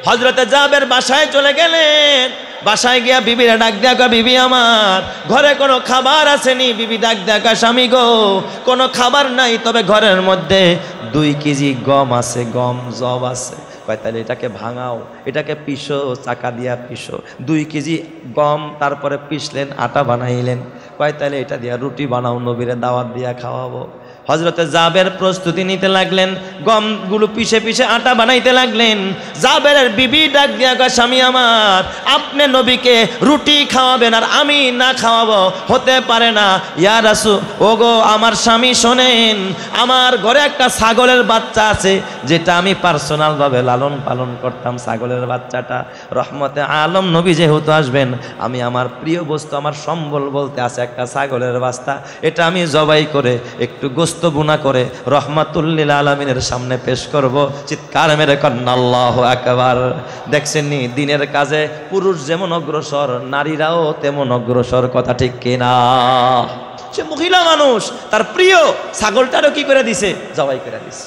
Speaker 1: হযরতে জাবের বাসায় চলে গেলেন। বাসায় গিয়া বিবিরা ডাক দেখা, বিবি আমার ঘরে কোনো খাবার আসেনি। বিবি ডাক দেখা, স্বামী গো, কোনো খাবার নাই, তবে ঘরের মধ্যে 2 কেজি গম আছে, গম জব আছে। কয় তাহলে এটাকে ভাঙাও, এটাকে পিষো, চাকা দিয়া পিষো। 2 কেজি গম তারপরে পিষলেন, আটা বানাইলেন। কয় তাহলে এটা দিয়া রুটি বানাও, নবীরে দাওয়াত দিয়া খাওয়াবো। হযরতে জাবের প্রস্তুতি নিতে লাগলেন, গমগুলো পিষে পিষে আটা বানাইতে লাগলেন। জাবেরের বিবি ডাক দিয়া কয়, স্বামী আমার, আপনি নবীকে রুটি খাওয়াবেন আর আমি না খাওয়াবো, হতে পারে না। ইয়া রাসূল, ওগো আমার স্বামী শোনেন, আমার ঘরে একটা ছাগলের বাচ্চা আছে যেটা আমি পার্সোনালভাবে লালন পালন করতাম। ছাগলের বাচ্চাটা রহমতে আলম নবী যেহেতু আসবেন, আমি আমার প্রিয় বস্তু, আমার সম্বল বলতে আছে একটা ছাগলের বাচ্চা, এটা আমি জবাই করে একটু গোস্ত বুনা করে রহমাতুল্লিল আলামিনের সামনে পেশ করব। চিৎকার মেরে কন্যা আল্লাহু আকবার। দেখছেন নি, দিনের কাজে পুরুষ যেমন অগ্রসর, নারীরাও তেমন অগ্রসর, কথা ঠিক কিনা? সে মহিলা মানুষ, তার প্রিয় ছাগলটারও কি করে দিছে? জবাই করে দিছে।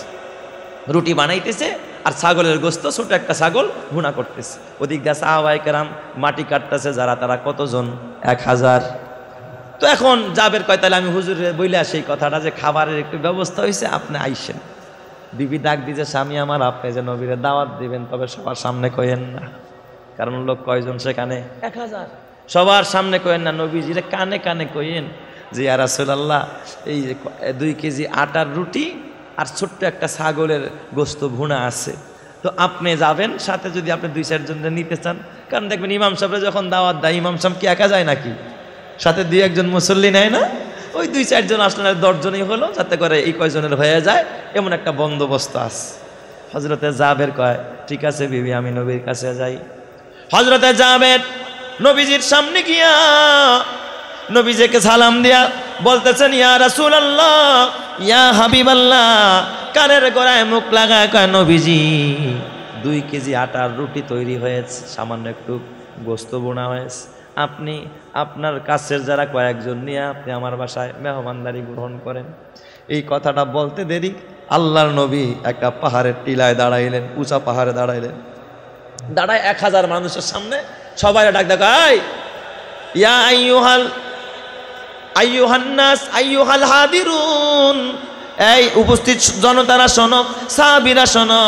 Speaker 1: রুটি বানাইতেছে আর ছাগলের গোস্ত, ছোট একটা ছাগল ভুনা করতেছে। ওদিক দিয়ে সাহাবায়ে কেরাম মাটি কাটতেছে, যারা তারা কতজন? 1000। তো এখন জাবের কয়, তাহলে আমি হুজুরে বইলে সেই কথাটা যে খাবারের একটু ব্যবস্থা হয়েছে, আপনি আইসেন। বিবি ডাক দিছে, স্বামী আমার, আপনি যে নবীরে দাওয়াত দিবেন, তবে সবার সামনে কইেন না, কারণ লোক কয়জন সেখানে? 1000। সবার সামনে কইেন না, নবীজিরে কানে কানে কইেন যে ইয়া রাসূলুল্লাহ, এই যে 2 কেজি আটার রুটি আর ছোট্ট একটা ছাগলের গোস্ত ভুনা আছে, তো আপনি যাবেন সাথে, যদি আপনি 2-4 জনকে নিতে চান। কারণ দেখবেন ইমাম সাহেবরা যখন দাওয়াত দেয়, ইমাম সাহেব কি একা যায় নাকি? সাথে 2-1 জন মুসল্লি নেয় না? ওই 2-4 জন আসলে 10 জনই হলো, যাতে করে এই কয়জনের হয়ে যায়, এমন একটা বন্দোবস্ত আছে। হযরতে জাবের কয়, ঠিক আছে বিবি, আমি নবীর কাছে যাই। হযরতে জাবের নবীজির সামনে গিয়া নবীজিকে সালাম দিয়া বলতেছেন, ইয়া রাসূলুল্লাহ, ইয়া হাবিবাল্লাহ। কানের গোড়ায় মুখ লাগায় কয়, নবীজি 2 কেজি আটার রুটি তৈরি হয়েছে, সামান্য একটু গোস্ত বোনা হয়েছে, আপনি আপনার কাছের যারা কয়েকজন নিয়ে আপনি আমার বাসায় মেহমানদারি গ্রহণ করেন। এই কথাটা বলতে দেরি, আল্লাহর নবী একটা পাহাড়ের টিলায় দাঁড়াইলেন, উঁচা পাহাড়ে দাঁড়াইলেন। দাঁড়ায় 1000 মানুষের সামনে সবাই ডাক দেখায়, ইয়া আইয়ুহান নাস আইয়ুহাল হাদিরুন, এই উপস্থিত জনতারা শোনো, সাহাবীরা শোনো,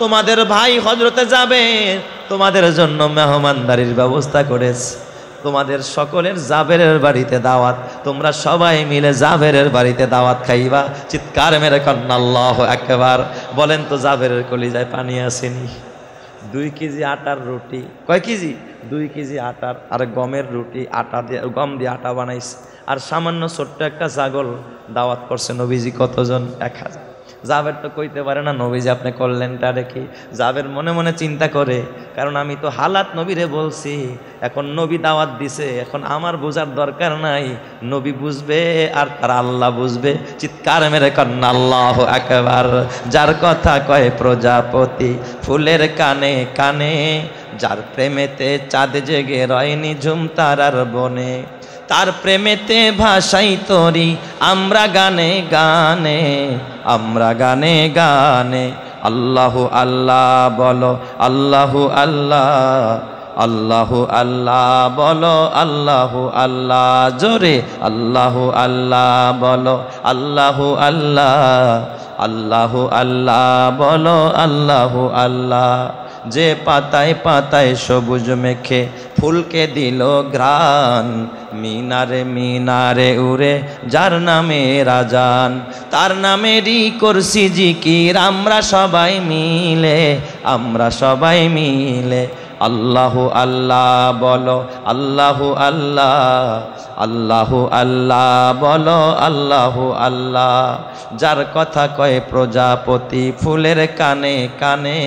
Speaker 1: তোমাদের ভাই হযরতে জাবের তোমাদের জন্য মেহমানদারির ব্যবস্থা করেছে। তোমাদের সকলের জাবেরের বাড়িতে দাওয়াত, তোমরা সবাই মিলে জাবেরের বাড়িতে দাওয়াত খাইবা। চিৎকার মেরে কন্যা আল্লাহু আকবার। বলেন তো, জাবেরের কলিজায় পানি আসেনি? 2 কেজি আটার রুটি, কয় কেজি? 2 কেজি আটার আর গমের রুটি, আটা দিয়ে, গম দিয়ে আটা বানাইছে, আর সামান্য ছোট্ট একটা ছাগল দাওয়াত করছে নবীজি। কতজন? 1000। জাবের তো কইতে পারে না, নবীজি আপনি করলেনটা রেখে। জাবের মনে মনে চিন্তা করে, কারণ আমি তো হালাত নবীরে বলছি, এখন নবী দাওয়াত দিছে, এখন আমার বোঝার দরকার নাই, নবী বুঝবে আর তার আল্লাহ বুঝবে। চিৎকার মেরে কন্যা আল্লাহু আকবার। যার কথা কয় প্রজাপতি ফুলের কানে কানে, যার প্রেমেতে চাঁদ জেগে রয় নিঝুম তারার বনে, তার প্রেমেতে ভাষাই তরি আমরা গানে গানে, আমরা গানে গানে। আল্লাহু আল্লাহ বলো, আল্লাহু আল্লাহ, আল্লাহু আল্লাহ বলো, আল্লাহু আল্লাহ, জোরে আল্লাহু আল্লাহ বলো, আল্লাহু আল্লাহ, আল্লাহু আল্লাহ বলো, আল্লাহু আল্লাহ। যে পাতায় পাতায় সবুজ মেখে ফুলকে দিল ঘ্রাণ, মিনারে মিনারে উড়ে যার নামে রাজান, তার নামেরই করছি জিকির আমরা সবাই মিলে, আমরা সবাই মিলে। আল্লাহু আল্লাহ বলো, আল্লাহু আল্লাহ, আল্লাহু আল্লাহ বলো, আল্লাহু আল্লাহ। যার কথা কয় প্রজাপতি ফুলের কানে কানে,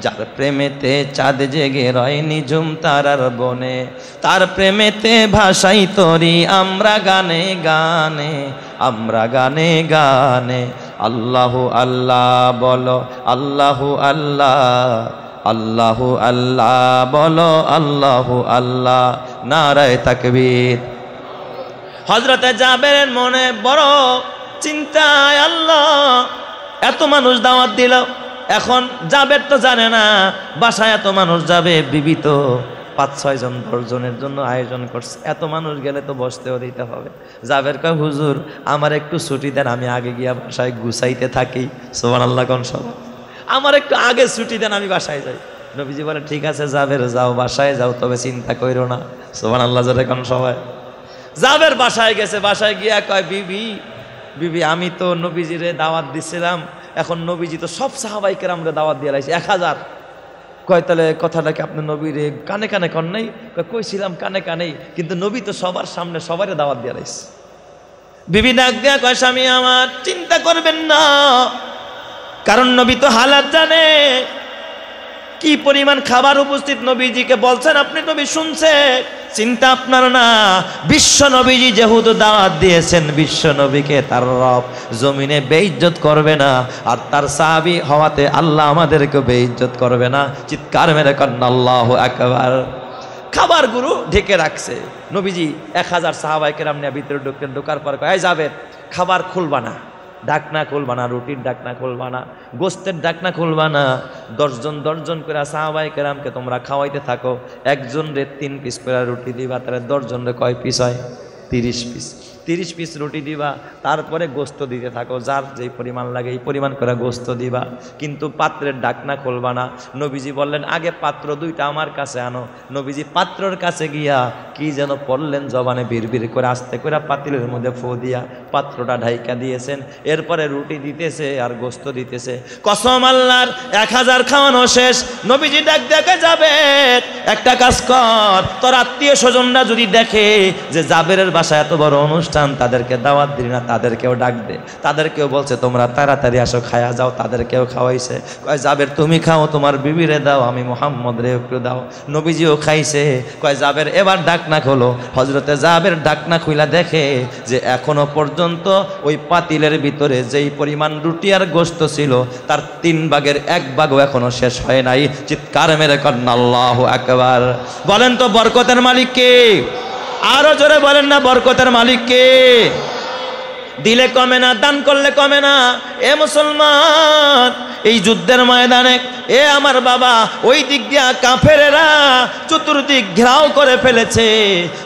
Speaker 1: যার প্রেমেতে চাঁদ জেগে রয় নিঝুম তারার বনে, তার প্রেমেতে ভাষাই তরি আমরা গানে গানে, আমরা গানে গানে। আল্লাহু আল্লাহ বলো, আল্লাহু আল্লাহ, আল্লাহু আল্লাহ বলো, আল্লাহু আল্লাহ। নারায়ে তাকবীর। হযরতে জাবেরের মনে বড় চিন্তায়, আল্লাহ এত মানুষ দাওয়াত দিল, এখন জাবের তো জানে না বাসায় এত মানুষ যাবে, বিবি তো 5-6 জন 10 জনের জন্য আয়োজন করছে, এত মানুষ গেলে তো বসতেও দিতে হবে। জাবের কয়, হুজুর আমার একটু ছুটি দেন, আমি আগে গিয়া বাসায় গুছাইতে থাকি। সুবহানাল্লাহ কোন সবাই, আমার একটু আগে ছুটি দেন, আমি বাসায় যাই। নবীজি বলে, ঠিক আছে জাবের যাও, বাসায় যাও, তবে চিন্তা কইরো না। সুবহানাল্লাহ জোরে কোন সবাই। জাবের বাসায় গেছে, বাসায় গিয়া কয়, বিবি বিবি আমি তো নবীজিরে দাওয়াত দিছিলাম, এখন নবীজি তো সব সাহাবাই কেরামরে দাওয়াত দিয়ে লাইছে 1000। কয় তাহলে কথাটাকে আপনি নবীরে কানে কানে কন নাই? কইছিলাম কানে কানেই, কিন্তু নবী তো সবার সামনে সবারই দাওয়াত দিয়ে লাইছে। বিবি ডাক দেয়া কয় স্বামী আমার চিন্তা করবেন না, কারণ নবী তো হালাত জানে, কি পরিমাণ খাবার উপস্থিত নবীজিকে বলছেন আপনি নবী শুনছে, চিন্তা আপনার না। বিশ্ব নবীজি যেহেতু দাওয়াত দিয়েছেন, বিশ্ব নবীকে তার রব জমিনে বেইজ্জত করবে না, আর তার সাহাবী হওয়াতে আল্লাহ আমাদেরকে বেইজ্জত করবে না। চিৎকার মেরে কন্না আল্লাহু আকবার। খাবার গুরু ঢেকে রাখছে। নবীজি 1000 সাহাবায়ে কেরাম নিয়ে ভিতরে ঢোকার পর কয় যাবে খাবার খুলবা না, ডাকনা খুলবা না, রুটির ডাকনা খুলবা না, গোস্তের ডাকনা খুলবা না। 10 জন করে সাহাবায়ে কেরামকে তোমরা খাওয়াইতে থাকো। একজন রে 3 পিস করে রুটি দিবা, তাহলে 10 জন রে কয় পিস হয়? 30 পিস। 30 পিস রুটি দিবা, তারপরে গোস্ত দিতে থাকো, যার যেই পরিমাণ লাগে এই পরিমাণ করে গোস্ত দিবা, কিন্তু পাত্রের ডাকনা খুলবা না। নবীজি বললেন আগে পাত্র 2টা আমার কাছে আনো। নবীজি পাত্রর কাছে গিয়া কি যেন পড়লেন জবানে, বিড়বিড় করে আস্তে করে পাতিলের মধ্যে ফু দিয়া পাত্রটা ঢাইকা দিয়েছেন। এরপরে রুটি দিতেছে আর গোস্ত দিতেছে। কসম আল্লাহর 1000 খাওয়ানো শেষ। নবীজি ডাক দেখে যাবে একটা কাজ কর, তোর আত্মীয় স্বজনরা যদি দেখে যে জাবেরের বাসায় এত বড় অনুষ্ঠান, তাদেরকে দাওয়াত দিলি না, তাদেরকেও ডাক দে। তাদেরকেও বলছে তোমরা তাড়াতাড়ি আসো খায়া যাও, তাদেরকেও খাওয়াইছে। কয় জাবের তুমি খাও, তোমার বিবিরে দাও, আমি মুহাম্মদ রে একটু দাও। নবীজিও খাইছে। কয় জাবের এবার ডাকনা খোলো। হযরতে জাবের ডাকনা খুইলা দেখে যে এখনো পর্যন্ত ওই পাতিলের ভিতরে যেই পরিমাণ রুটি আর গোশত ছিল তার 3 ভাগের 1 ভাগও এখনো শেষ হয় নাই। চিৎকার মেরে কন্না আল্লাহু আকবার। বলেন তো বরকতের মালিক কে? আরো জোরে বলেন না বরকতের মালিক কে? দিলে কমে না, দান করলে কমে না। এ মুসলমান, এই যুদ্ধের ময়দানে এ আমার বাবা ওই দিক দিয়া কাফেরেরা চতুর্দিক ঘেরাও করে ফেলেছে।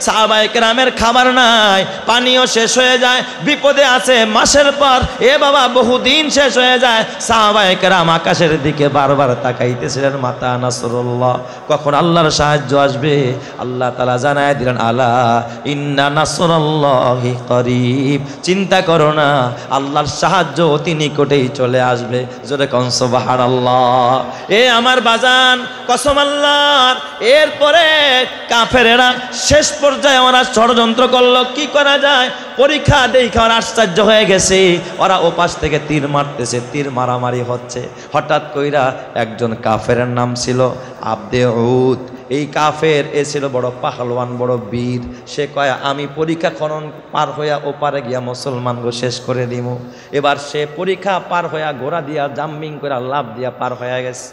Speaker 1: সাহাবায়ে কেরামের খাবার নাই, পানিও শেষ হয়ে যায়, বিপদে আছে মাসের পর এ বাবা বহুদিন শেষ হয়ে যায়। সাহাবায়ে কেরাম আকাশের দিকে বারবার তাকাইতেছিলেন, মাতা নাসরুল্লাহ, কখন আল্লাহর সাহায্য আসবে। আল্লাহ তাআলা জানায় দিলেন আলা ইন্না নাসরুল্লাহি করিব, চিন্তা করো না, আল্লাহর সাহায্য অতি নিকটেই চলে আসবে। জোরে কোন সুবহানাল্লাহ। এ আমার বাজান কসম আল্লাহর। এরপরে কাফেরেরা শেষ পর্যায়ে ওরা ষড়যন্ত্র করলো, কি করা যায়, পরীক্ষা দেখা ওরা আশ্চর্য হয়ে গেছে। ওরা ওপাশ থেকে তীর মারতেছে, তীর মারামারি হচ্ছে। হঠাৎ কইরা একজন কাফেরের নাম ছিল আবদে উদ। এই কাফের এ ছিল বড় পাহলওয়ান, বড় বীর। সে কয় আমি পরীক্ষা খনন পার হইয়া ওপারে গিয়া মুসলমানগো শেষ করে দিব। এবার সে পরীক্ষা পার হইয়া ঘোড়া দিয়া জাম্পিং করে লাভ দিয়া পার হয়ে গেছে।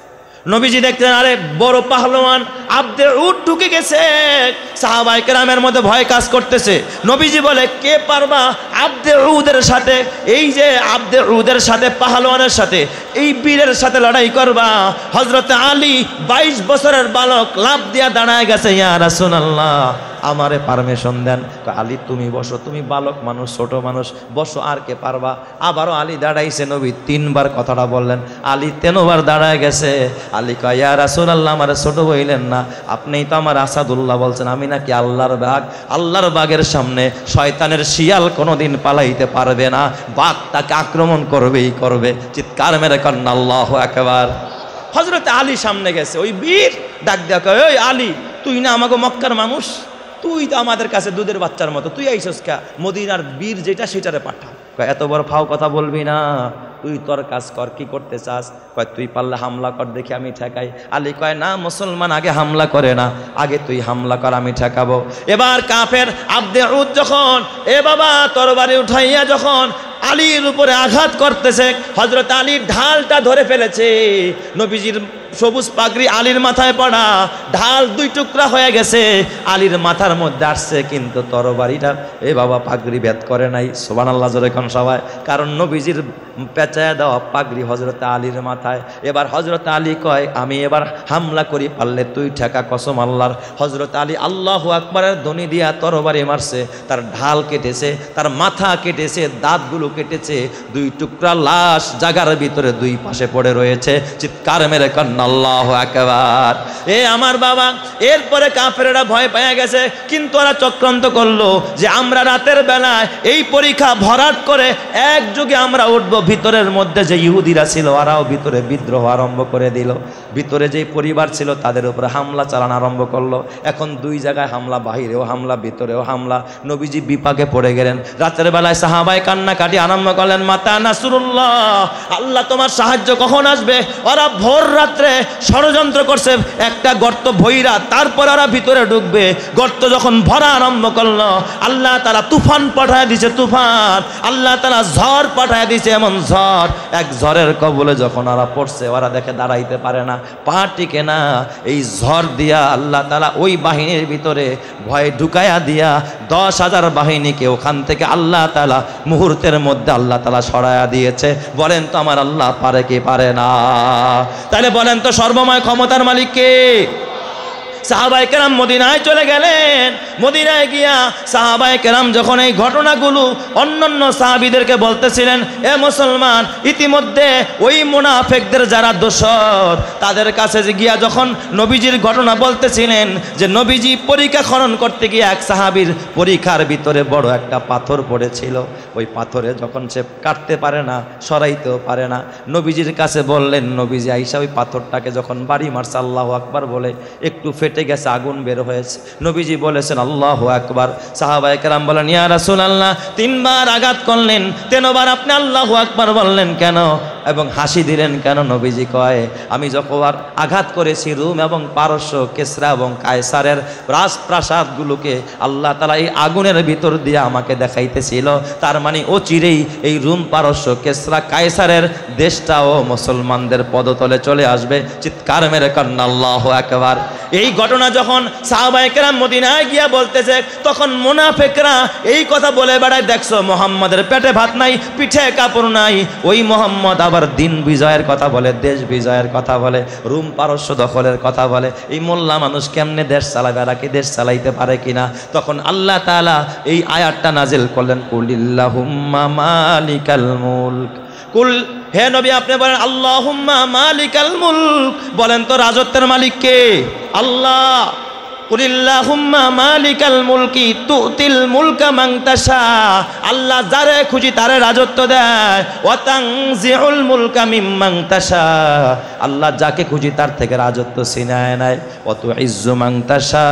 Speaker 1: নবীজি দেখতেন আরে বড় পাহলওয়ান আবদে উদ ঢুকে গেছে। সাহাবায়ে কেরামের মধ্যে ভয় কাজ করতেছে। নবীজি বলে কে পারবা আবদে উদের সাথে, এই যে আবদে উদের সাথে, পাহলওয়ানের সাথে, এই বীরের সাথে লড়াই করবা? হযরতে আলী 22 বছরের বালক লাভ দিয়া দাঁড়ায় গেছে, ইয়া রাসূলুল্লাহ আমারে পারমিশন দেন। আলী তুমি বসো, তুমি বালক মানুষ, ছোট মানুষ, বসো, আর কে পারবা? আবারও আলী দাঁড়াইছে। নবী 3 বার কথাটা বললেন, আলী 3 বার দাঁড়ায় গেছে। আলী কয় ইয়া রাসূলুল্লাহ আমারে ছোট বইলেন না, আপনিই তো আমার আসাদুল্লাহ বলছেন, আমি নাকি আল্লাহর বাঘ? আল্লাহর বাঘের সামনে শয়তানের শিয়াল কোনোদিন পালাইতে পারবে না, বাঘ তাকে আক্রমণ করবেই করবে। চিৎকার মেরে কন্না আল্লাহু আকবার। হযরতে আলী সামনে গেছে। ওই বীর ডাক দেয়া কয় ওই আলী, তুই না আমাকে মক্কার মানুষ, তুই তো আমাদের কাছে দুধের বাচ্চার মতো, তুই আইসস কা? মদিনার বীর যেটা সেটারে পাঠা। কয় এত বড় ফাও কথা বলবি না, তুই তোর কাজ কর, কি করতে চাস? কয় তুই পারলে হামলা কর, দেখি আমি ঠেকাই। আলী কয় না, মুসলমান আগে হামলা করে না, আগে তুই হামলা কর, আমি ঠেকাবো। এবার কাফের আবদে উদ যখন এ বাবা তরবারি উঠাইয়া যখন আলীর উপরে আঘাত করতেছে, হযরত আলীর ঢালটা ধরে ফেলেছে। নবীজির সবুজ পাগড়ি আলীর মাথায় পড়া, ঢাল 2 টুকরা হয়ে গেছে, আলীর মাথার মধ্যে আসছে, কিন্তু তরবারিটা এ বাবা পাগড়ি ভেদ করে নাই। সুবহানাল্লাহ জোরে কোন সবাই। কারণ নবীজির পেঁচায় দেওয়া পাগড়ি হযরত আলীর মাথায়। এবার হযরত আলী কয় আমি এবার হামলা করি, পারলে তুই ঠেকা, কসম আল্লাহর। হযরত আলী আল্লাহু আকবারের ধ্বনি দিয়া তরবারি মারছে, তার ঢাল কেটেছে, তার মাথা কেটেছে, দাঁতগুলো কেটেছে, 2 টুকরা লাশ জায়গার ভিতরে 2 পাশে পড়ে রয়েছে। চিৎকার মেরে কন্না আল্লাহু আকবার। এ আমার বাবা, এরপরে কাফেরেরা ভয় পেয়ে গেছে, কিন্তু ওরা চক্রান্ত করলো যে আমরা রাতের বেলায় এই পরীক্ষা ভরাট করে একযোগে আমরা উঠবো। ভিতরের মধ্যে যে ইহুদিরা ছিল ওরাও ভিতরে বিদ্রোহ আরম্ভ করে দিল। ভিতরে যেই পরিবার ছিল তাদের উপরে হামলা চালানো আরম্ভ করলো। এখন দুই জায়গায় হামলা, বাহিরেও হামলা ভিতরেও হামলা। নবীজি বিপাকে পড়ে গেলেন। রাতের বেলায় সাহাবায়ে কান্নাকাটি আরম্ভ করলেন, মাতা নাসরুল্লাহ, আল্লাহ তোমার সাহায্য কখন আসবে? ওরা ভোর রাত্রে ষড়যন্ত্র করছে একটা গর্ত ভৈরা, তারপর ওরা ভিতরে ঢুকবে। গর্ত যখন ভরা আরম্ভ করলো, আল্লাহ তাআলা তুফান পাঠায় দিছে, তুফান। আল্লাহ তাআলা ঝড় পাঠায় দিছে, এমন ঝড়। এক ঝড়ের কবলে যখন ওরা পড়ছে, ওরা দেখে দাঁড়াইতে পারে না, পা টিকে না। এই ঝড় দিয়া আল্লাহ তাআলা ওই বাহিনীর ভিতরে ভয় ঢুকায়া দিয়া 10,000 বাহিনীকে ওখান থেকে আল্লাহ তাআলা মুহূর্তের মধ্যে আল্লাহ তাআলা সরায়া দিয়েছে। বলেন তো আমার আল্লাহ পারে কি পারে না? তাহলে বলেন তো সর্বময় ক্ষমতার মালিক কে? সাহাবায়ে কেরাম মদিনায় চলে গেলেন। মদিনায় গিয়া সাহাবায়ে কেরাম যখন এই ঘটনাগুলো অন্যান্য সাহাবীদেরকে বলতেছিলেন, এ মুসলমান, ইতিমধ্যে ওই মুনাফিকদের যারা দোসর তাদের কাছে গিয়া যখন নবীজির ঘটনা বলতেছিলেন যে নবীজি পরীক্ষা খনন করতে গিয়ে এক সাহাবীর পরীক্ষার ভিতরে বড় একটা পাথর পড়েছিল। ওই পাথরে যখন সে কাটতে পারে না, সরাইতেও পারে না, নবীজির কাছে বললেন। নবীজি আইসা ওই পাথরটাকে যখন বাড়ি মারছে, আল্লাহু আকবার বলে একটু ফেটে গেছে, আগুন বের হয়েছে। নবীজি বলেছেন আল্লাহু আকবার। সাহাবায়ে কেরাম বলেন, ইয়া রাসূলুল্লাহ, 3 বার আঘাত করলেন, 3 বার আপনি আল্লাহু আকবার বললেন কেন এবং হাসি দিলেন কেন? নবীজি কয়, আমি যখন আঘাত করেছি রোম এবং পারস্য, কেসরা এবং কায়সারের রাজপ্রাসাদগুলোকে আল্লাহ তাআলা এই আগুনের ভিতর দিয়ে আমাকে দেখাইতেছিল। তার মানে অচিরেই এই রোম, পারস্য, কেসরা, কায়সারের দেশটাও মুসলমানদের পদতলে চলে আসবে। চিৎকার মেরে কান্না আল্লাহু আকবার। এই ঘটনা যখন সাহাবায়ে কেরাম মদিনায় গিয়া বলতেছে, তখন মুনাফিকরা এই কথা বলে বেড়ায়, দেখছো মুহাম্মাদের পেটে ভাত নাই, পিঠে কাপড় নাই। ওই মুহাম্মদ আবার দিন বিজয়ের কথা বলে, দেশ বিজয়ের কথা বলে, রোম পারস্য দখলের কথা বলে। এই মোল্লা মানুষ কেমনে দেশ চালাবে? এরা কি দেশ চালাইতে পারে কিনা? তখন আল্লাহ তাআলা এই আয়াতটা নাজিল করলেন, কুলিল্লাহুম্মা মালিকাল মুলক। কুল, হে নবী আপনি বলেন আল্লাহুম্মা মালিকাল মুলক। বলেন তো রাজত্বের মালিক কে? আল্লাহ। কুলিল্লাহুম্মা মালিকাল মুলকি তুতিল মুলকা মান তাশা। আল্লাহ যারে খুশি তারে রাজত্ব দেয়। ওয়া তানজিউল মুলকা মিম্মান তাশা। আল্লাহ যাকে খুশি তার থেকে রাজত্ব ছিনায় নেয়। ওয়া তুইজ্জু মান তাশা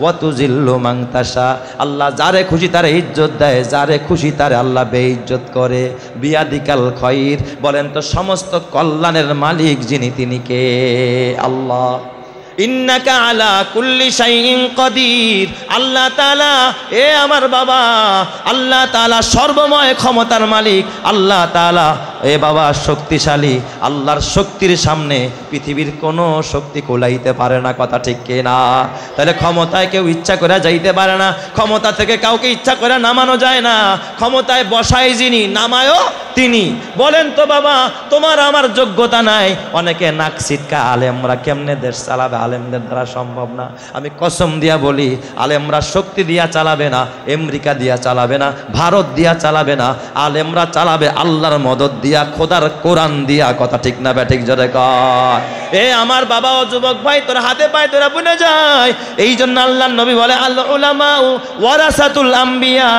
Speaker 1: ওয়া তুজিল্লু মান তাশা। আল্লাহ যারে খুশি তারে ইজ্জত দেয়, যারে খুশি তারে আল্লাহ বেইজ্জত করে। বিয়াদিকাল খায়র। বলেন তো সমস্ত কল্যাণের মালিক যিনি, তিনি কে? আল্লাহ। ইন্নাকা আলা কুল্লি শাইইন কাদির। আল্লাহ তাআলা, এ আমার বাবা, আল্লাহ তাআলা সর্বময় ক্ষমতার মালিক। আল্লাহ তাআলা এ বাবা শক্তিশালী। আল্লাহর শক্তির সামনে পৃথিবীর কোনো শক্তি কোলাইতে পারে না। কথা ঠিক কিনা? তাহলে ক্ষমতায় কেউ ইচ্ছা করে যাইতে পারে না। ক্ষমতা থেকে কাউকে ইচ্ছা করে নামানো যায় না। ক্ষমতায় বসায় যিনি, নামায়ও তিনি। বলেন তো বাবা, তোমার আমার যোগ্যতা নাই। অনেকে নাক ছিটকা, আলেমরা কেমনে দেশ চালাবে? আলেমদের দ্বারা সম্ভব না। আমি কসম দিয়া বলি, আলেমরা শক্তি দিয়া চালাবে না, আমেরিকা দিয়া চালাবে না, ভারত দিয়া চালাবে না। আলেমরা চালাবে আল্লাহর মদদ দিয়া, খোদার কোরআন দিয়া। কথা ঠিক না ব্যাঠিক? জোরে কয়। এ আমার বাবা ও যুবক ভাই, তোর হাতে পায়ে তোরা বুনে যায়। এই জন্য আল্লাহর নবী বলে, আল উলামা ওয়ারাসাতুল আম্বিয়া।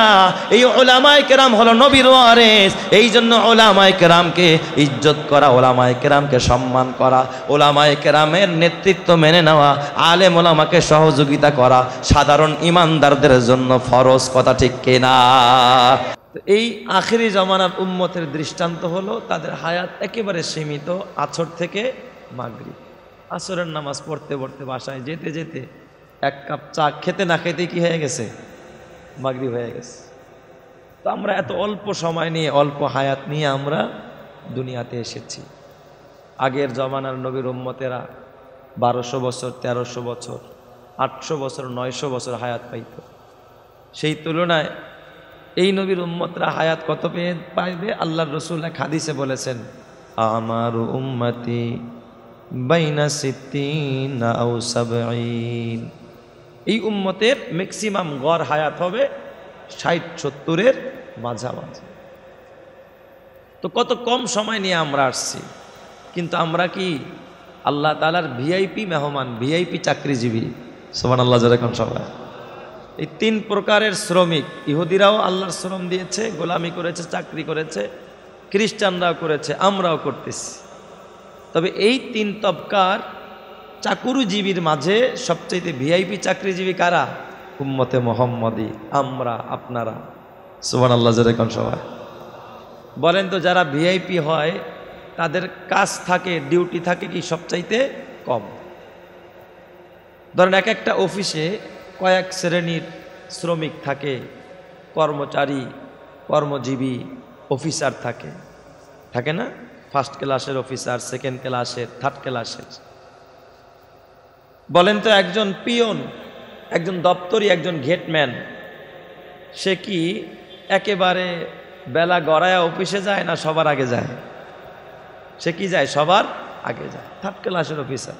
Speaker 1: এই উলামায়ে কেরাম হলো নবীর ওয়ারিস। এই জন্য উলামায়ে কেরামকে ইজ্জত করা, উলামায়ে কেরামকে সম্মান করা, উলামায়ে কেরামের নেতৃত্ব মেনে নেওয়া, আলেম ওলামাকে সহযোগিতা করা সাধারণ ইমানদারদের জন্য ফরজ। কথা ঠিক কিনা? এই আখিরি জামানার উম্মতের দৃষ্টান্ত হলো তাদের হায়াত একেবারে সীমিত, আসর থেকে মাগরিব। আসরের নামাজ পড়তে পড়তে বাসায় যেতে যেতে 1 কাপ চা খেতে না খেতে কি হয়ে গেছে? মাগরিব হয়ে গেছে। তো আমরা এত অল্প সময় নিয়ে, অল্প হায়াত নিয়ে আমরা দুনিয়াতে এসেছি। আগের জামানার নবীর উম্মতেরা 1200 বছর, 1300 বছর, 800 বছর, 900 বছর হায়াত পাইত। সেই তুলনায় এই নবীর উম্মতরা হায়াত কত পাইবে? আল্লাহর রাসূল এক হাদিসে বলেছেন, আমার উম্মতি বাইনা 60 আও 70। এই উম্মতের ম্যাক্সিমাম গড় হায়াত হবে 60-70-এর মাঝামাঝি। তো কত কম সময় নিয়ে আমরা আসছি, কিন্তু আমরা কি আল্লাহ তাআলার ভিআইপি মেহমান, ভিআইপি চাকরিজীবী। সুবহানাল্লাহ যেরকম সবাই। এই 3 প্রকারের শ্রমিক। ইহুদিরাও আল্লাহর শ্রম দিয়েছে, গোলামি করেছে, চাকরি করেছে, খ্রিস্টানরাও করেছে, আমরাও করতেছি। তবে এই 3 তবকার চাকুরিজীবীর মাঝে সবচেয়ে ভিআইপি চাকরিজীবী কারা? উম্মতে মুহাম্মাদি, আমরা, আপনারা। সুবহানাল্লাহ যেরকম সবাই। বলেন তো, যারা ভিআইপি হয় তাদের কাজ থাকে, ডিউটি থাকে কি সবচাইতে কম? ধরেন এক একটা অফিসে কয়েক শ্রেণীর শ্রমিক থাকে, কর্মচারী, কর্মজীবী, অফিসার থাকে, থাকে না? ফার্স্ট ক্লাসের অফিসার, সেকেন্ড ক্লাসের, থার্ড ক্লাসের। বলেন তো, একজন পিয়ন, একজন দপ্তরি, একজন গেটম্যান, সে কি একেবারে বেলা গড়ায়া অফিসে যায় না সবার আগে যায়? সে কি যায়? সবার আগে যায়। থার্ড ক্লাসের অফিসার,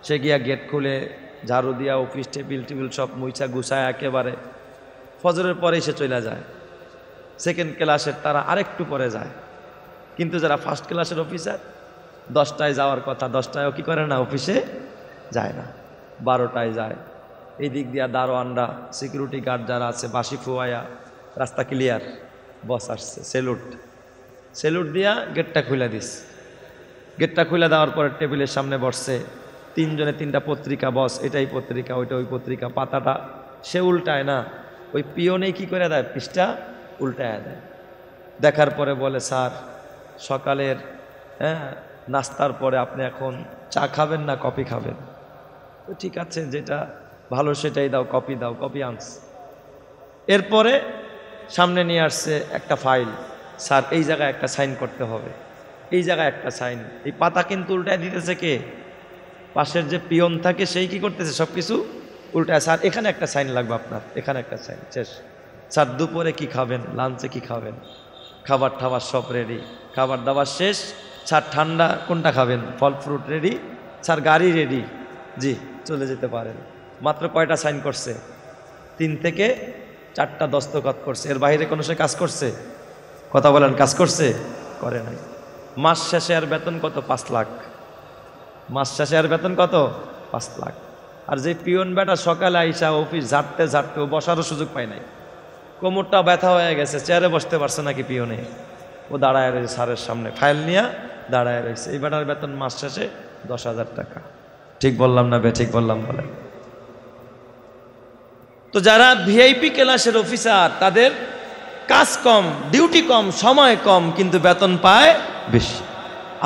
Speaker 1: সে গিয়া গেট খুলে ঝাড়ু দিয়া অফিস টেবিল সব মুইছা গুছায় একেবারে ফজরের পরে সে চলে যায়। সেকেন্ড ক্লাসের তারা আরেকটু পরে যায়। কিন্তু যারা ফার্স্ট ক্লাসের অফিসার, 10টায় যাওয়ার কথা, 10টায়ও কি করে না, অফিসে যায় না, 12টায় যায়। এই দিক দিয়া দারোয়ানরা, সিকিউরিটি গার্ড যারা আছে, বাসি ফুয়ায়া রাস্তা ক্লিয়ার, বস আসছে, সেলুট দিয়া গেটটা খুলে দিস। গেটটা খুলে দেওয়ার পরে টেবিলের সামনে বসছে, 3 জনে 3টা পত্রিকা, বস এটাই পত্রিকা, ওইটা ওই পত্রিকা, পাতাটা সে উল্টায় না, ওই পিয়নেই কি করে দেয়, পৃষ্ঠা উল্টায় দেয়। দেখার পরে বলে, স্যার সকালের নাস্তার পরে আপনি এখন চা খাবেন না কফি খাবেন? তো ঠিক আছে, যেটা ভালো সেটাই দাও, কফি দাও। কফি আনস। এরপরে সামনে নিয়ে আসছে একটা ফাইল, স্যার এই জায়গায় একটা সাইন করতে হবে, এই জায়গায় একটা সাইন। এই পাতা কিন্তু উল্টায় দিতেছে কে? পাশের যে পিয়ন থাকে সেই কি করতেছে, সব কিছু উল্টায়। স্যার এখানে একটা সাইন লাগবে আপনার, এখানে একটা সাইন, শেষ। স্যার দুপুরে কি খাবেন, লাঞ্চে কি খাবেন, খাবার টাবার সব রেডি, খাবার দাবার শেষ। স্যার ঠান্ডা কোনটা খাবেন, ফল ফ্রুট রেডি। স্যার গাড়ি রেডি, জি চলে যেতে পারেন। মাত্র কয়টা সাইন করছে? 3 থেকে 4টা দস্তখত করছে। এর বাইরে কোনো সে কাজ করছে? কথা বলেন, কাজ করছে? করে নাই। মাস শেষে আর বেতন কত? 5 লাখ। মাস শেষে আর বেতন কত? 5 লাখ। আর যে পিয়ন বেটা সকালে আইসা অফিস ঝাড়তে ও বসারও সুযোগ পায় নাই, কোমরটা ব্যথা হয়ে গেছে, চেয়ারে বসতে পারছে নাকি পিয়নে, ও দাঁড়ায় রয়েছে স্যারের সামনে, ফাইল নিয়ে দাঁড়ায় রয়েছে। এই বেটার বেতন মাস শেষে 10,000 টাকা। ঠিক বললাম না ঠিক বললাম? বলেন তো। যারা ভিআইপি ক্লাসের অফিসার তাদের কাজ কম, ডিউটি কম, সময় কম, কিন্তু বেতন পায় বেশি।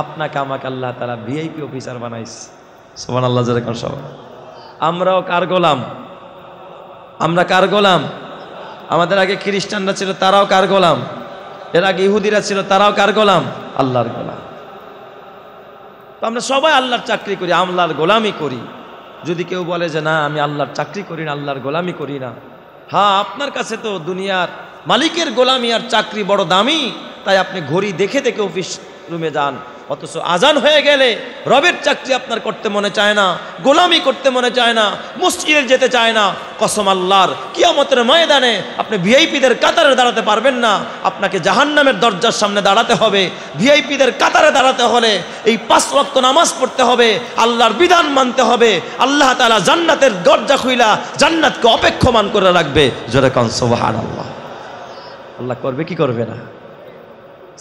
Speaker 1: আপনাকে আমাকে আল্লাহ তাআলা ভিআইপি অফিসার বানাইছে। সুবহানাল্লাহ যেরকম সব। আমরাও কার গোলাম? আমরা কার গোলাম? আমাদের আগে খ্রিস্টানরা ছিল, তারাও কার গোলাম? এর আগে ইহুদিরা ছিল, তারাও কার গোলাম? আল্লাহর গোলাম। তো আমরা সবাই আল্লাহর চাকরি করি, আল্লাহর গোলামি করি। যদি কেউ বলে যে না আমি আল্লাহর চাকরি করি না, আল্লাহর গোলামি করি না, হ্যাঁ আপনার কাছে তো দুনিয়ার মালিকের গোলামি আর চাকরি বড় দামি, তাই আপনি ঘড়ি দেখে দেখে অফিস রুমে যান। অথচ আজান হয়ে গেলে রবের চাকরি আপনার করতে মনে চায় না, গোলামি করতে মনে চায় না, মসজিদে যেতে চায় না। কসম আল্লাহর, কিয়ামতের ময়দানে আপনি ভিআইপিদের কাতারে দাঁড়াতে পারবেন না, আপনাকে জাহান্নামের দরজার সামনে দাঁড়াতে হবে। ভিআইপিদের কাতারে দাঁড়াতে হলে এই 5 ওয়াক্ত নামাজ পড়তে হবে, আল্লাহর বিধান মানতে হবে। আল্লাহ তাআলা জান্নাতের দরজা খুইলা জান্নাতকে অপেক্ষমান করে রাখবে। জোরে কান সুবহানাল্লাহ। আল্লাহ করবে কি করবে না?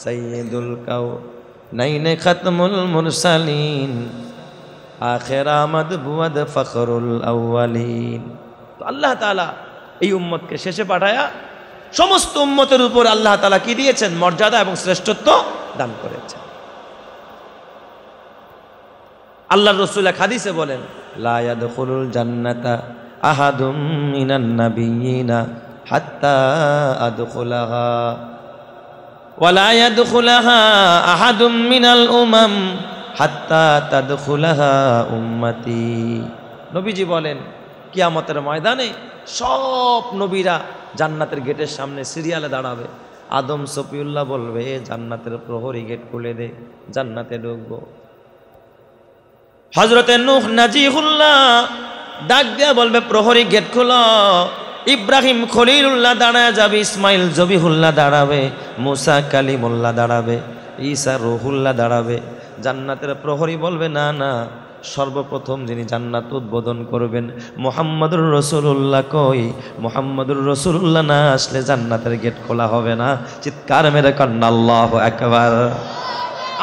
Speaker 1: সাইয়্যিদুল কাউনাইন খাতমুল মুরসালিন আখির আমদ বুয়াদ ফখরুল আউয়ালিন। তো আল্লাহ তাআলা এই উম্মতকে শেষে পাঠায়া সমস্ত উম্মতের উপর আল্লাহ তাআলা কি দিয়েছেন? মর্যাদা এবং শ্রেষ্ঠত্ব দান করেছেন। আল্লাহর রাসূল এক হাদিসে বলেন, লা ইয়াদখুলুল জান্নাতা আহাদুম মিনান নাবিয়িনা হাত্তা আদখুলাহা ওয়ালা ইয়াদখুলাহা আহাদুম মিনাল উমাম হাত্তা তাদখুলাহা উম্মতি। নবীজি বলেন, কিয়ামতের ময়দানে সব নবীরা জান্নাতের গেটের সামনে সিরিয়ালে দাঁড়াবে। আদম সফিউল্লাহ বলবে, জান্নাতের প্রহরী গেট খুলে দে, জান্নাতে ঢুকবো। হযরতে নূহ নাজিহুল্লাহ ডাক দিয়া বলবে, প্রহরী গেট খুলো। ইব্রাহিম খলিলুল্লাহ দাঁড়ায় যাবে, ইসমাইল জবিহুল্লাহ দাঁড়াবে, মুসা কালিমুল্লাহ দাঁড়াবে, ঈসা রুহুল্লাহ দাঁড়াবে, জান্নাতের প্রহরী বলবে না না, সর্বপ্রথম যিনি জান্নাত উদ্বোধন করবেন মুহাম্মদুর রাসূলুল্লাহ কই? মুহাম্মদুর রাসূলুল্লাহ না আসলে জান্নাতের গেট খোলা হবে না। চিৎকার মেরে কান্না আল্লাহু আকবার।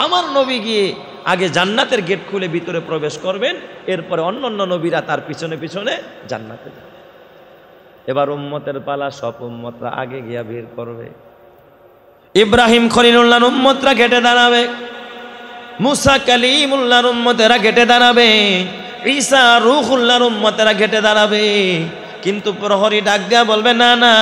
Speaker 1: আমার নবী গিয়ে আগে জান্নাতের গেট খুলে ভিতরে প্রবেশ করবেন, এরপরে অন্যান্য নবীরা তার পিছনে পিছনে জান্নাতে যাবে। এবার উম্মতের পালা, সব উম্মতরা আগে গিয়া ভিড় করবে। ইব্রাহিম খলিলুল্লাহর উম্মতরা গেটে দাঁড়াবে, মুসা কালিমুল্লাহর উম্মতেরা গেটে দাঁড়াবে, ঈসা রূহুল্লাহর উম্মতেরা গেটে দাঁড়াবে। কিন্তু প্রহরী ডাক দেয়া বলবে না না,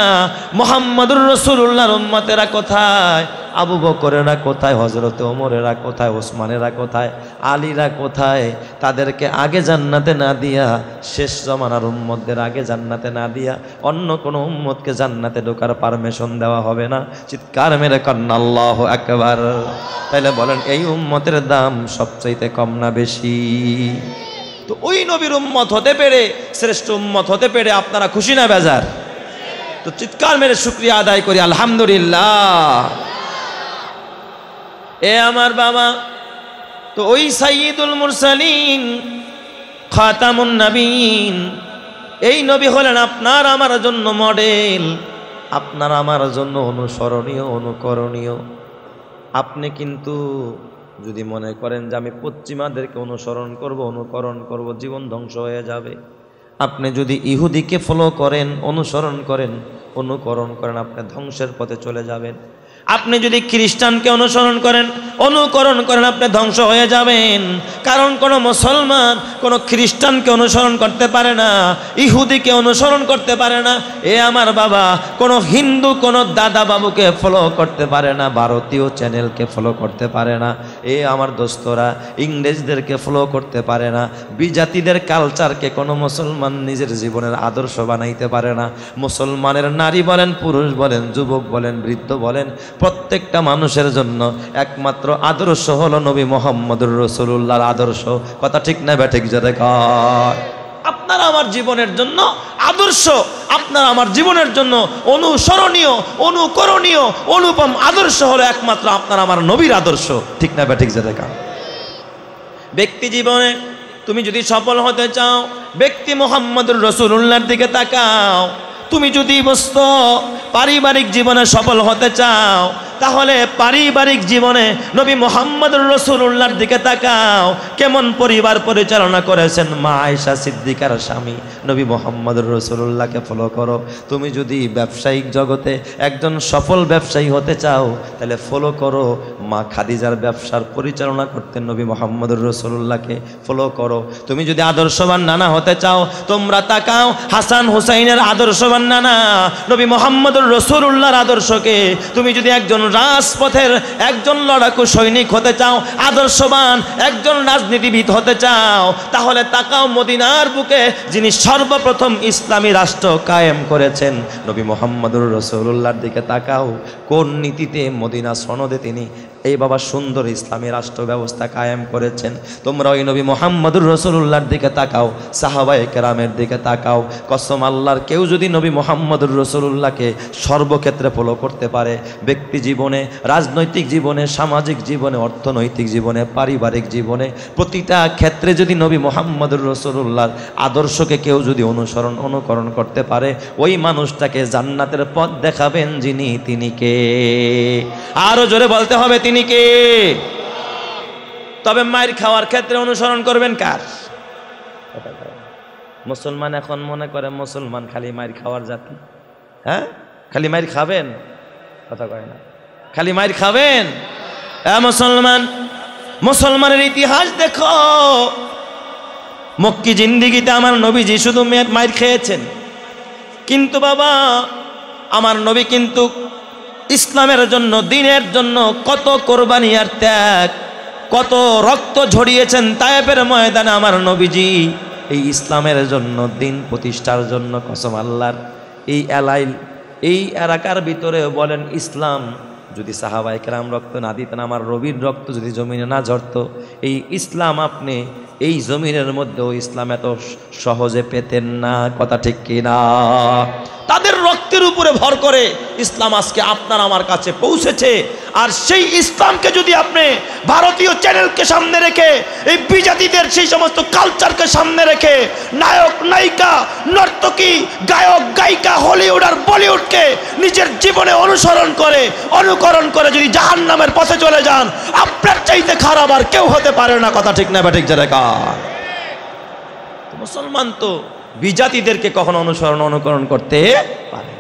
Speaker 1: মুহাম্মদুর রাসূলুল্লাহর উম্মতেরা কোথায়? আবু বকরেরা কোথায়? হযরতে ওমরেরা কোথায়? ওসমানেরা কোথায়? আলীরা কোথায়? তাদেরকে আগে জান্নাতে না দিয়া, শেষ জমানার উম্মতদের আগে জান্নাতে না দিয়া অন্য কোনো উম্মতকে জান্নাতে ঢোকার পারমিশন দেওয়া হবে না। চিৎকার মেরে কান্না আল্লাহু আকবার। তাইলে বলেন এই উম্মতের দাম সবচাইতে কম না বেশি? তো ওই নবীর উম্মত হতে পেরে, শ্রেষ্ঠ উম্মত হতে পেরে আপনারা খুশি না বেজার? তো চিৎকার মেরে শুকরিয়া আদায় করি আলহামদুলিল্লাহ। এ আমার বাবা, তো ওই সাইয়্যিদুল মুরসালিন খাতামুন নবীন, এই নবী হলেন আপনার আমার জন্য মডেল, আপনার আমার জন্য অনুসরণীয়, অনুকরণীয়। আপনি কিন্তু যদি মনে করেন যে আমি পশ্চিমাদেরকে অনুসরণ করব, অনুকরণ করব, জীবন ধ্বংস হয়ে যাবে। আপনি যদি ইহুদিকে ফলো করেন, অনুসরণ করেন, অনুকরণ করেন, আপনি ধ্বংসের পথে চলে যাবেন। আপনি যদি খ্রিস্টানকে অনুসরণ করেন, অনুকরণ করেন, আপনি ধ্বংস হয়ে যাবেন। কারণ কোনো মুসলমান কোনো খ্রিস্টানকে অনুসরণ করতে পারে না, ইহুদিকে অনুসরণ করতে পারে না। এ আমার বাবা, কোনো হিন্দু কোনো দাদা বাবুকে ফলো করতে পারে না, ভারতীয় চ্যানেলকে ফলো করতে পারে না। এ আমার দোস্তরা, ইংরেজদেরকে ফলো করতে পারে না, বিজাতিদের কালচারকে কোনো মুসলমান নিজের জীবনের আদর্শ বানাইতে পারে না। মুসলমানের নারী বলেন, পুরুষ বলেন, যুবক বলেন, বৃদ্ধ বলেন, প্রত্যেকটা মানুষের জন্য একমাত্র আদর্শ হলো নবী মুহাম্মদুর রাসূলুল্লাহর আদর্শ। কথা ঠিক না ব্যাঠিক? জোরে কর। আপনার আমার জীবনের জন্য আদর্শ, আপনার আমার জীবনের জন্য অনুসরণীয়, অনুকরণীয়, অনুপম আদর্শ হলো একমাত্র আপনার আমার নবীর আদর্শ। ঠিক না ব্যাঠিক? জোরে কর। ব্যক্তি জীবনে তুমি যদি সফল হতে চাও, ব্যক্তি মুহাম্মদুর রাসূলুল্লাহর দিকে তাকাও। তুমি যদি পারিবারিক জীবনে সফল হতে চাও, তাহলে পারিবারিক জীবনে নবী মুহাম্মদুর রাসূলুল্লাহর দিকে তাকাও। কেমন পরিবার পরিচালনা করেছেন মা আয়েশা সিদ্দিকার স্বামী নবী মুহাম্মদুর রাসূলুল্লাহকে ফলো করো। তুমি যদি ব্যবসায়িক জগতে একজন সফল ব্যবসায়ী হতে চাও, তাহলে ফলো করো মা খাদিজার ব্যবসার পরিচালনা করতেন নবী মুহাম্মদুর রাসূলুল্লাহকে ফলো করো। তুমি যদি আদর্শবান নানা হতে চাও, তোমরা তাকাও হাসান হুসাইনের আদর্শবান নানা নবী মুহাম্মদুর রাসূলুল্লাহর আদর্শকে। তুমি যদি একজন রাজপথের একজন লড়াকু সৈনিক হতে চাও, আদর্শবান একজন রাজনীতিবিদ হতে চাও, তাহলে তাকাও মদিনার বুকে যিনি সর্বপ্রথম ইসলামী রাষ্ট্র কায়েম করেছেন নবী মুহাম্মদুর রাসূলুল্লাহর দিকে তাকাও। কোন নীতিতে মদিনা সনদে তিনি এই বাবা সুন্দর ইসলামী রাষ্ট্র ব্যবস্থা কায়েম করেছেন। তোমরা ওই নবী মুহাম্মদুর রাসূলুল্লাহর দিকে তাকাও, সাহাবায়ে কেরামের দিকে তাকাও। কসম আল্লাহর, কেউ যদি নবী মুহাম্মদুর রাসূলুল্লাহকে সর্বক্ষেত্রে ফলো করতে পারে, ব্যক্তি জীবনে, রাজনৈতিক জীবনে, সামাজিক জীবনে, অর্থনৈতিক জীবনে, পারিবারিক জীবনে, প্রতিটা ক্ষেত্রে যদি নবী মুহাম্মদুর রাসূলুল্লাহর আদর্শকে কেউ যদি অনুকরণ করতে পারে, ওই মানুষটাকে জান্নাতের পথ দেখাবেন যিনি, তিনি কে? আরো জোরে বলতে হবে, তিনি কে? তবে মায়ের খাওয়ার ক্ষেত্রে অনুসরণ করবেন কার? মুসলমান এখন মনে করে মুসলমান খালি মায়ের খাওয়ার জাতি। হ্যাঁ, খালি মায়ের খাবেন? কথা কয় না, খালি মায়ের খাবেন? মুসলমান, মুসলমানের ইতিহাস দেখো। মক্কি জিন্দিগিতে আমার নবীজি শুধু মায়ের খেয়েছেন, কিন্তু বাবা আমার নবী কিন্তু ইসলামের জন্য, দ্বীনের জন্য কত কোরবানি আর ত্যাগ, কত রক্ত ঝরিয়েছেন তায়েফের ময়দানে আমার নবীজি এই ইসলামের জন্য, দ্বীন প্রতিষ্ঠার জন্য। কসম আল্লাহর, এই এলাকার ভিতরে বলেন ইসলাম যদি সাহাবায়ে কেরাম রক্ত না দিতেন, আমার নবীর রক্ত যদি জমিনে না ঝরত, এই ইসলাম আপনি এই জমিনের মধ্যেও ইসলাম এত সহজে পেতেন না, কথা ঠিক কিনা? তাদের রক্তের উপরে ভর করে ইসলাম আজকে আপনার আমার কাছে পৌঁছেছে। আর সেই ইসলামকে যদি আপনি ভারতীয় চ্যানেলকে সামনে রেখে, এই বিজাতিদের সেই সমস্ত কালচারকে সামনে রেখে, নায়ক নায়িকা নর্তকী গায়ক গায়িকা হলিউড আর বলিউডকে নিজের জীবনে অনুকরণ করে যদি জাহান্নামের পথে চলে যান, আপনার চাইতে খারাপ আর কেউ হতে পারে না, কথা ঠিক না ঠিক জায়গা? মুসলমান তো বিজাতিদেরকে কখনো অনুকরণ করতে পারে?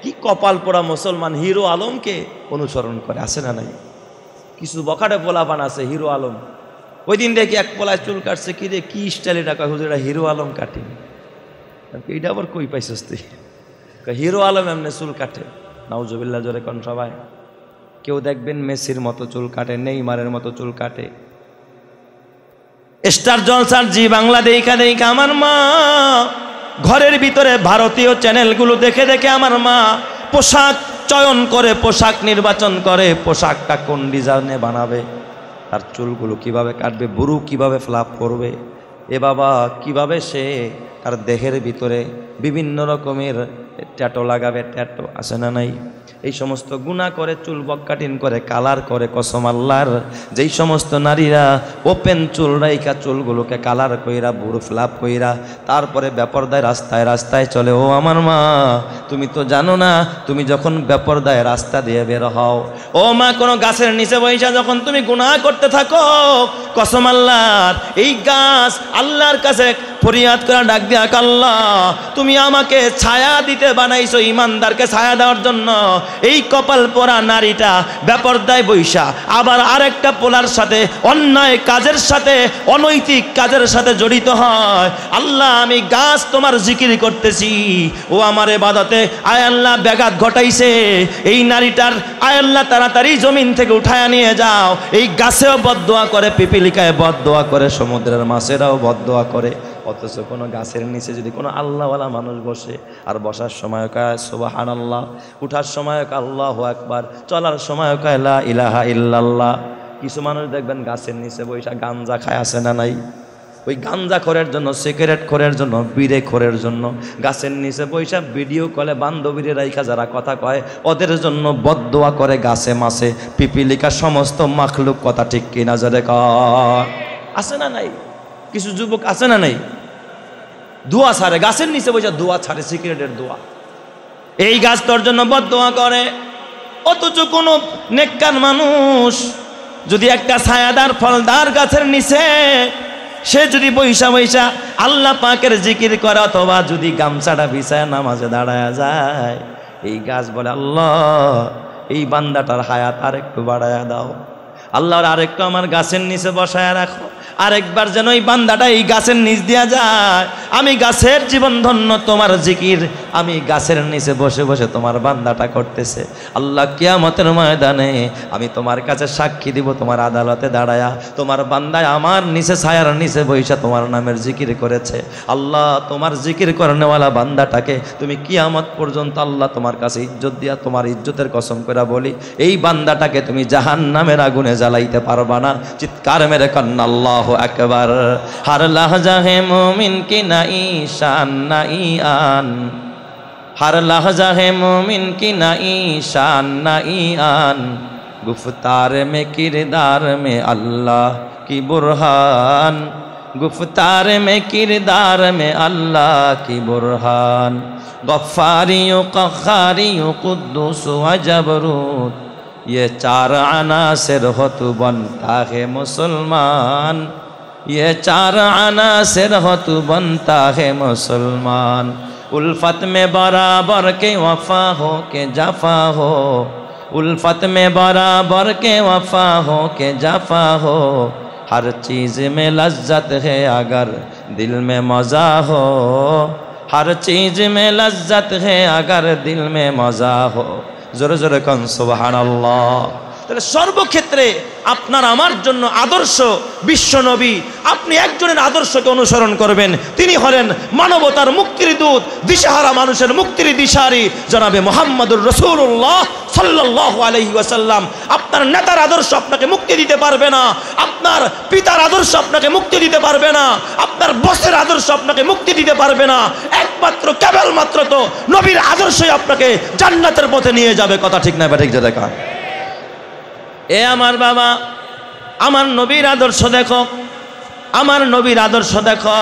Speaker 1: কি কপাল পোড়া মুসলমান হিরো আলমকে অনুসরণ করে, আছে না নাই? কিছু বখাটে পোলাপান আছে হিরো আলম। ওই দিন দেখি এক পোলায় চুল কাটছে, কি রে কি স্টাইলে টাকা হুজুরা হিরো আলম কাটে। এইটা আবার কই পাইছস তুই? হিরো আলম এমনি চুল কাটে। নাউজুবিল্লাহ জোরে কোন সবাই। কেউ দেখবেন মেসির মতো চুল কাটে, নেইমারের মতো চুল কাটে। স্টার জলসার জি বাংলা দেখা আমার মা ঘরের ভিতরে ভারতীয় চ্যানেলগুলো দেখে দেখে আমার মা পোশাক চয়ন করে, পোশাক নির্বাচন করে, পোশাকটা কোন ডিজাইনে বানাবে, তার চুলগুলো কিভাবে কাটবে, বুরু কিভাবে ফ্লাপ করবে, এ বাবা কিভাবে সে তার দেহের ভিতরে বিভিন্ন রকমের ট্যাটো লাগাবে, ট্যাটো আছে না নাই? এই সমস্ত গুনাহ করে, চুল বক্কাটিন করে, কালার করে। কসম আল্লাহর, যেই সমস্ত নারীরা ওপেন চুল রাইখা চুলগুলোকে কালার কইরা বুড়ো ফ্লাপ কইরা তারপরে বেপরদায় রাস্তায় রাস্তায় চলে, ও আমার মা তুমি তো জানো না, তুমি যখন বেপরদায় রাস্তা দিয়ে বের হও, ও মা কোনো গাছের নিচে বইসা যখন তুমি গুনাহ করতে থাকো, কসম আল্লাহর, এই গাছ আল্লাহর কাছে ফরিয়াদ করে ডাক দিয়া, আল্লাহ তুমি আমাকে ছায়া দিতে বানাইছো, ইমানদারকে ছায়া দেওয়ার জন্য। এই কপাল পোড়া নারীটা বেপরদায় বৈশা আবার আরেকটা পোলার সাথে অন্যায় কাজের সাথে অনৈতিক কাজের সাথে জড়িত হয়। আল্লাহ আমি গাছ তোমার জিকির করতেছি, ও আমার ইবাদতে আয় আল্লাহ ব্যাঘাত ঘটাইছে, এই নারীটার আয় আল্লাহ তাড়াতাড়ি জমিন থেকে উঠায়া নিয়ে যাও। এই গাছেও বদদোয়া করে, পিপিলিকায় বদদোয়া করে, সমুদ্রের মাছেরাও বদদোয়া করে। অথচ কোনো গাছের নিচে যদি কোনো আল্লাহওয়ালা মানুষ বসে, আর বসার সময় কয় সুবহানাল্লাহ, উঠার সময় কয় আল্লাহু আকবার, চলার সময় কয় লা ইলাহা ইল্লাল্লাহ। কিছু মানুষ দেখবেন গাছের নিচে বসে গাঞ্জা খায়, আছে না নাই? ওই গাঞ্জা খোরের জন্য, সিগারেট খোরের জন্য, বিড়ে খোরের জন্য গাছের নিচে বসে ভিডিও কলে বান্ধবীরে রাইখা যারা কথা কয়, ওদের জন্য বদদোয়া করে গাছে মাছে পিপিলিকা সমস্ত মাখলুক, কথা ঠিক কিনা জোরে কয়? আছে না নাই? কিছু যুবক আছে না নাই দোয়া ছাড়ে, গাছের নিচে বসে দোয়া ছাড়ে, সিগারেটের দোয়া। এই গাছ তোর জন্য বদদোয়া করে। অথচ কোনো নেককার মানুষ যদি একটা ছায়াদার ফলদার গাছের নিচে সে যদি বৈশা বৈশা আল্লাহ পাকের জিকির করে, অথবা যদি গামছাটা বিছায় নামাজে দাঁড়ায় যায়, এই গাছ বলে আল্লাহ এই বান্দাটার হায়াত আরেকটু বাড়ায়া দাও, আল্লাহর আরেকটু আমার গাছের নিচে বসায় রাখো, আরেকবার যেন এই বান্দাটা এই গাছের নিচ দিয়া যায়। আমি গাছের জীবন ধন্য, তোমার জিকির আমি গাছের নিচে বসে বসে তোমার বান্দাটা করতেছে। আল্লাহ কিয়ামতের ময়দানে আমি তোমার কাছে সাক্ষী দিব, তোমার আদালতে দাঁড়ায়া তোমার বান্দায় আমার নিচে ছায়ার নিচে বইসা তোমার নামের জিকির করেছে। আল্লাহ তোমার জিকির করনেওয়ালা বান্দাটাকে তুমি কিয়ামত পর্যন্ত আল্লাহ তোমার কাছে ইজ্জত দিয়া, তোমার ইজ্জতের কসম করে বলি, এই বান্দাটাকে তুমি জাহান্নামের আগুনে জ্বালাইতে পারবা না। চিৎকার মেরে কান্না আল্লাহু আকবার। हर लहजा है मोमिन की नई शान नई आन, हर लहजा है मोमिन की नई शान नई आन, गुफ्तार में किरदार में अल्लाह की बुरहान, गुफ्तार में किरदार में अल्लाह की बुरहान, गफ्फारियों क़ख्खारियों कुद्दूस व जबरूत, ये चार अनासिर हो तो बनता है मुसलमान, ये चार अनासिर हो तो बनता है मुसलमान। उल्फत में बराबर के वफा हो के जफा हो, उल्फत में बराबर के वफा हो के जफा हो, हर चीज़ में लज्जत है अगर दिल में मज़ा हो, हर चीज़ में लज्जत है अगर दिल में मज़ा हो। जोरे जोरे कौन सुबहान अल्लाह। তাহলে সর্বক্ষেত্রে আপনার আমার জন্য আদর্শ বিশ্ব নবী। আপনি একজনের আদর্শকে অনুসরণ করবেন, তিনি হলেন মানবতার মুক্তির দূত, দিশাহারা মানুষের মুক্তির দিশারি জনাবে মুহাম্মদুর রাসূলুল্লাহ সাল্লাল্লাহু আলাইহি ওয়াসাল্লাম। আপনার নেতার আদর্শ আপনাকে মুক্তি দিতে পারবে না, আপনার পিতার আদর্শ আপনাকে মুক্তি দিতে পারবে না, আপনার বসের আদর্শ আপনাকে মুক্তি দিতে পারবে না। একমাত্র কেবলমাত্র তো নবীর আদর্শই আপনাকে জান্নাতের পথে নিয়ে যাবে। কথা ঠিক না ঠিক যে দেখা। এ আমার বাবা, আমার নবীর আদর্শ দেখো, আমার নবীর আদর্শ দেখো।